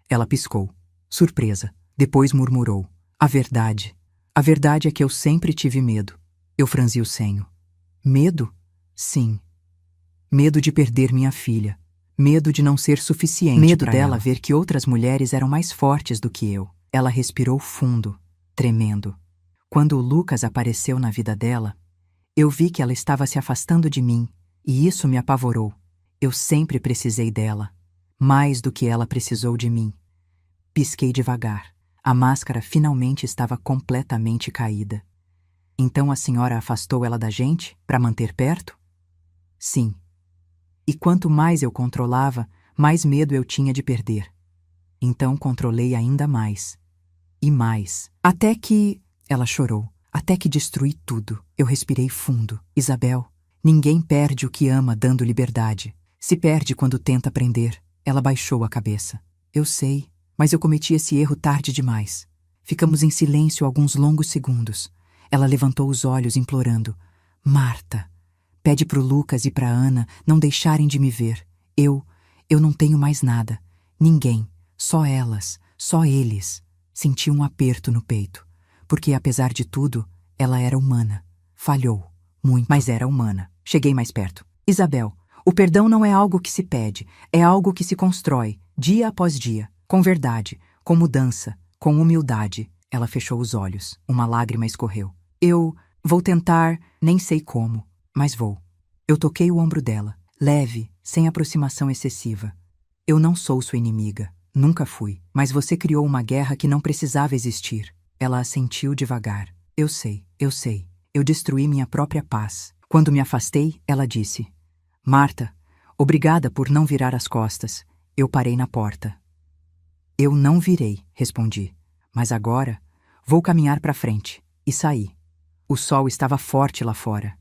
Ela piscou, surpresa. Depois murmurou. A verdade. A verdade é que eu sempre tive medo. Eu franzi o senho. Medo? Sim. Medo de perder minha filha. Medo de não ser suficiente. Medo dela ver que outras mulheres eram mais fortes do que eu. Ela respirou fundo, tremendo. Quando o Lucas apareceu na vida dela, eu vi que ela estava se afastando de mim, e isso me apavorou. Eu sempre precisei dela, mais do que ela precisou de mim. Pisquei devagar. A máscara finalmente estava completamente caída. Então a senhora afastou ela da gente para manter perto? Sim. E quanto mais eu controlava, mais medo eu tinha de perder. Então controlei ainda mais. E mais. Até que... Ela chorou. Até que destruí tudo. Eu respirei fundo. Isabel, ninguém perde o que ama dando liberdade. Se perde quando tenta prender. Ela baixou a cabeça. Eu sei, mas eu cometi esse erro tarde demais. Ficamos em silêncio alguns longos segundos. Ela levantou os olhos implorando. Marta, pede pro Lucas e pra Ana não deixarem de me ver. Eu não tenho mais nada. Ninguém. Só elas. Só eles. Senti um aperto no peito. Porque, apesar de tudo, ela era humana. Falhou. Muito. Mas era humana. Cheguei mais perto. Isabel, o perdão não é algo que se pede. É algo que se constrói, dia após dia. Com verdade, com mudança, com humildade. Ela fechou os olhos. Uma lágrima escorreu. Eu vou tentar, nem sei como, mas vou. Eu toquei o ombro dela, leve, sem aproximação excessiva. Eu não sou sua inimiga, nunca fui, mas você criou uma guerra que não precisava existir. Ela assentiu devagar. Eu sei. Eu destruí minha própria paz. Quando me afastei, ela disse: Marta, obrigada por não virar as costas. Eu parei na porta. Eu não virei, respondi. Mas agora, vou caminhar para frente. E saí. O sol estava forte lá fora.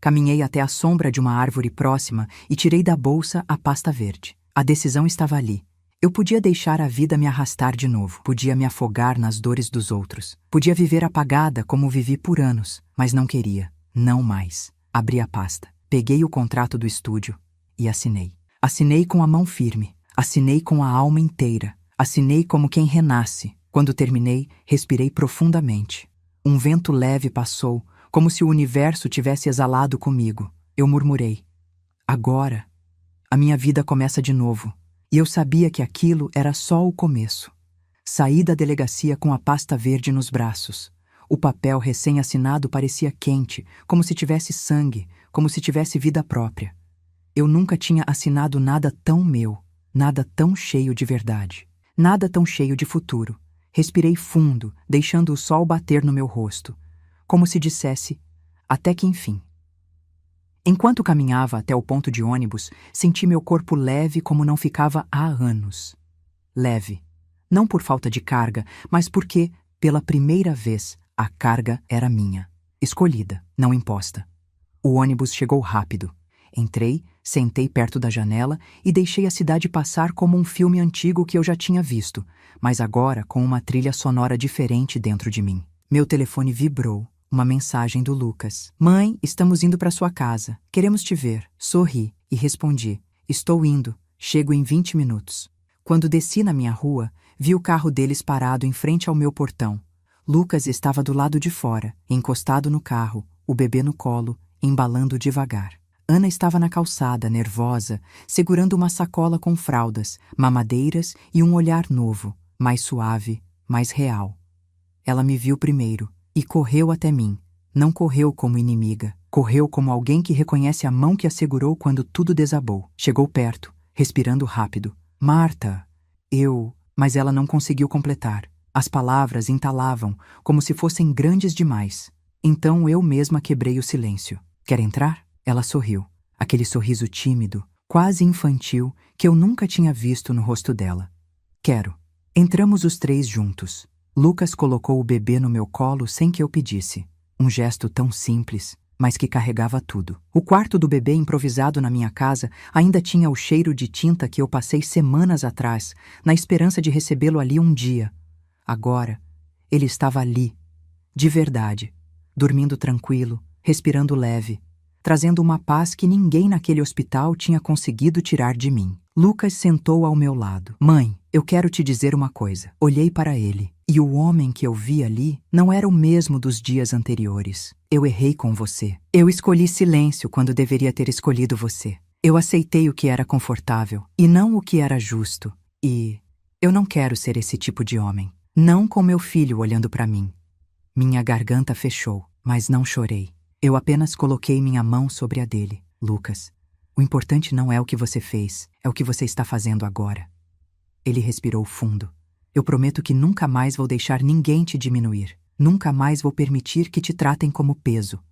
Caminhei até a sombra de uma árvore próxima e tirei da bolsa a pasta verde. A decisão estava ali. Eu podia deixar a vida me arrastar de novo. Podia me afogar nas dores dos outros. Podia viver apagada como vivi por anos. Mas não queria. Não mais. Abri a pasta. Peguei o contrato do estúdio e assinei. Assinei com a mão firme. Assinei com a alma inteira. Assinei como quem renasce. Quando terminei, respirei profundamente. Um vento leve passou, como se o universo tivesse exalado comigo. Eu murmurei. Agora, a minha vida começa de novo. E eu sabia que aquilo era só o começo. Saí da delegacia com a pasta verde nos braços. O papel recém-assinado parecia quente, como se tivesse sangue, como se tivesse vida própria. Eu nunca tinha assinado nada tão meu, nada tão cheio de verdade, nada tão cheio de futuro. Respirei fundo, deixando o sol bater no meu rosto, como se dissesse, até que enfim. Enquanto caminhava até o ponto de ônibus, senti meu corpo leve como não ficava há anos. Leve. Não por falta de carga, mas porque, pela primeira vez, a carga era minha. Escolhida, não imposta. O ônibus chegou rápido. Entrei, sentei perto da janela e deixei a cidade passar como um filme antigo que eu já tinha visto, mas agora com uma trilha sonora diferente dentro de mim. Meu telefone vibrou. Uma mensagem do Lucas. Mãe, estamos indo para sua casa. Queremos te ver. Sorri e respondi. Estou indo. Chego em 20 minutos. Quando desci na minha rua, vi o carro deles parado em frente ao meu portão. Lucas estava do lado de fora, encostado no carro, o bebê no colo, embalando devagar. Ana estava na calçada, nervosa, segurando uma sacola com fraldas, mamadeiras e um olhar novo, mais suave, mais real. Ela me viu primeiro. E correu até mim. Não correu como inimiga. Correu como alguém que reconhece a mão que a segurou quando tudo desabou. Chegou perto, respirando rápido. Marta! Mas ela não conseguiu completar. As palavras entalavam, como se fossem grandes demais. Então eu mesma quebrei o silêncio. Quer entrar? Ela sorriu. Aquele sorriso tímido, quase infantil, que eu nunca tinha visto no rosto dela. Quero. Entramos os três juntos. Lucas colocou o bebê no meu colo sem que eu pedisse. Um gesto tão simples, mas que carregava tudo. O quarto do bebê improvisado na minha casa ainda tinha o cheiro de tinta que eu passei semanas atrás, na esperança de recebê-lo ali um dia. Agora, ele estava ali, de verdade, dormindo tranquilo, respirando leve, trazendo uma paz que ninguém naquele hospital tinha conseguido tirar de mim. Lucas sentou ao meu lado. Mãe, eu quero te dizer uma coisa. Olhei para ele, e o homem que eu vi ali não era o mesmo dos dias anteriores. Eu errei com você. Eu escolhi silêncio quando deveria ter escolhido você. Eu aceitei o que era confortável, e não o que era justo. E eu não quero ser esse tipo de homem. Não com meu filho olhando para mim. Minha garganta fechou, mas não chorei. Eu apenas coloquei minha mão sobre a dele. Lucas, o importante não é o que você fez, é o que você está fazendo agora. Ele respirou fundo. Eu prometo que nunca mais vou deixar ninguém te diminuir. Nunca mais vou permitir que te tratem como peso.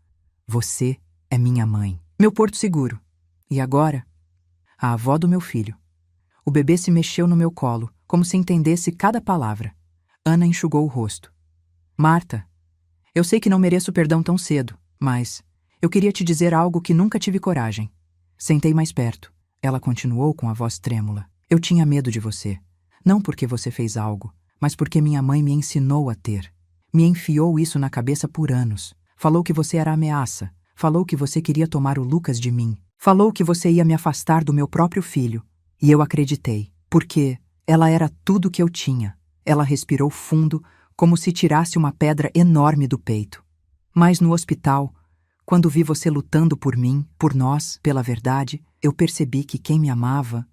Você é minha mãe, meu porto seguro. E agora? A avó do meu filho. O bebê se mexeu no meu colo, como se entendesse cada palavra. Ana enxugou o rosto. Marta, eu sei que não mereço perdão tão cedo, mas eu queria te dizer algo que nunca tive coragem. Sentei mais perto. Ela continuou com a voz trêmula. Eu tinha medo de você. Não porque você fez algo, mas porque minha mãe me ensinou a ter. Me enfiou isso na cabeça por anos. Falou que você era ameaça. Falou que você queria tomar o Lucas de mim. Falou que você ia me afastar do meu próprio filho. E eu acreditei, porque ela era tudo que eu tinha. Ela respirou fundo, como se tirasse uma pedra enorme do peito. Mas no hospital, quando vi você lutando por mim, por nós, pela verdade, eu percebi que quem me amava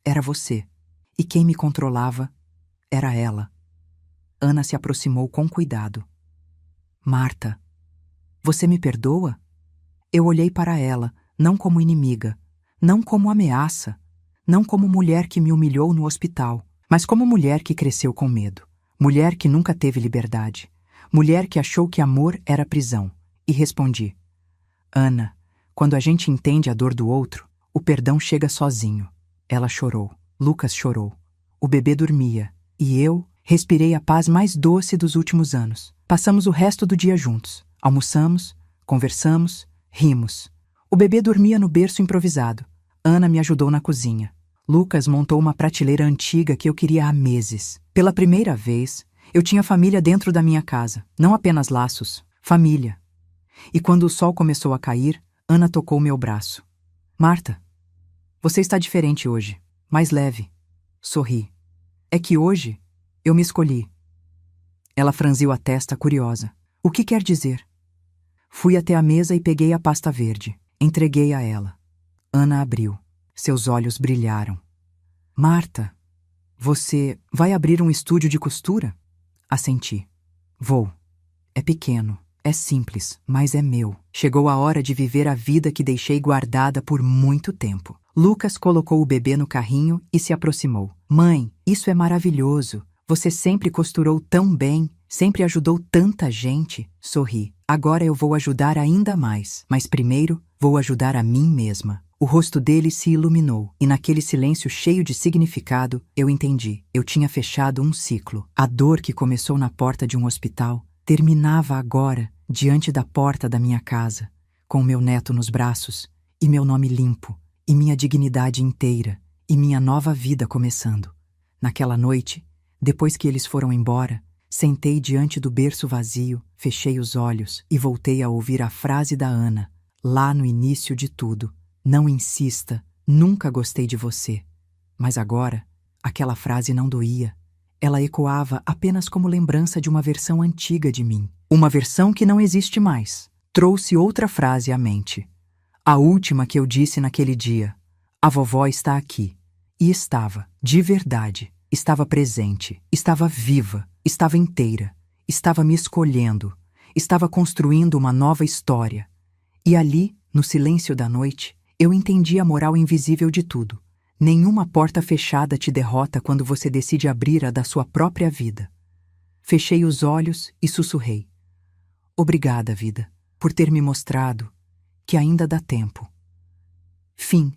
era você. E quem me controlava era ela. Ana se aproximou com cuidado. Marta, você me perdoa? Eu olhei para ela, não como inimiga, não como ameaça, não como mulher que me humilhou no hospital, mas como mulher que cresceu com medo, mulher que nunca teve liberdade, mulher que achou que amor era prisão. E respondi: Ana, quando a gente entende a dor do outro, o perdão chega sozinho. Ela chorou, Lucas chorou, o bebê dormia, e eu respirei a paz mais doce dos últimos anos. Passamos o resto do dia juntos, almoçamos, conversamos, rimos. O bebê dormia no berço improvisado. Ana me ajudou na cozinha. Lucas montou uma prateleira antiga que eu queria há meses. Pela primeira vez, eu tinha família dentro da minha casa, não apenas laços, família. E quando o sol começou a cair, Ana tocou meu braço. Marta, você está diferente hoje, mais leve. Sorri. É que hoje eu me escolhi. Ela franziu a testa curiosa. O que quer dizer? Fui até a mesa e peguei a pasta verde. Entreguei a ela. Ana abriu. Seus olhos brilharam. Marta, você vai abrir um estúdio de costura? Assenti. Vou. É pequeno, é simples, mas é meu. Chegou a hora de viver a vida que deixei guardada por muito tempo. Lucas colocou o bebê no carrinho e se aproximou. Mãe, isso é maravilhoso. Você sempre costurou tão bem, sempre ajudou tanta gente. Sorri. Agora eu vou ajudar ainda mais, mas primeiro vou ajudar a mim mesma. O rosto dele se iluminou, e naquele silêncio cheio de significado, eu entendi. Eu tinha fechado um ciclo. A dor que começou na porta de um hospital terminava agora, diante da porta da minha casa, com meu neto nos braços, e meu nome limpo, e minha dignidade inteira, e minha nova vida começando. Naquela noite, depois que eles foram embora, sentei diante do berço vazio, fechei os olhos e voltei a ouvir a frase da Ana, lá no início de tudo. Não insista, nunca gostei de você. Mas agora, aquela frase não doía. Ela ecoava apenas como lembrança de uma versão antiga de mim. Uma versão que não existe mais. Trouxe outra frase à mente. A última que eu disse naquele dia. A vovó está aqui. E estava, de verdade. Estava presente, estava viva, estava inteira. Estava me escolhendo. Estava construindo uma nova história. E ali, no silêncio da noite, eu entendi a moral invisível de tudo. Nenhuma porta fechada te derrota quando você decide abrir a da sua própria vida. Fechei os olhos e sussurrei: Obrigada, vida, por ter me mostrado que ainda dá tempo. Fim.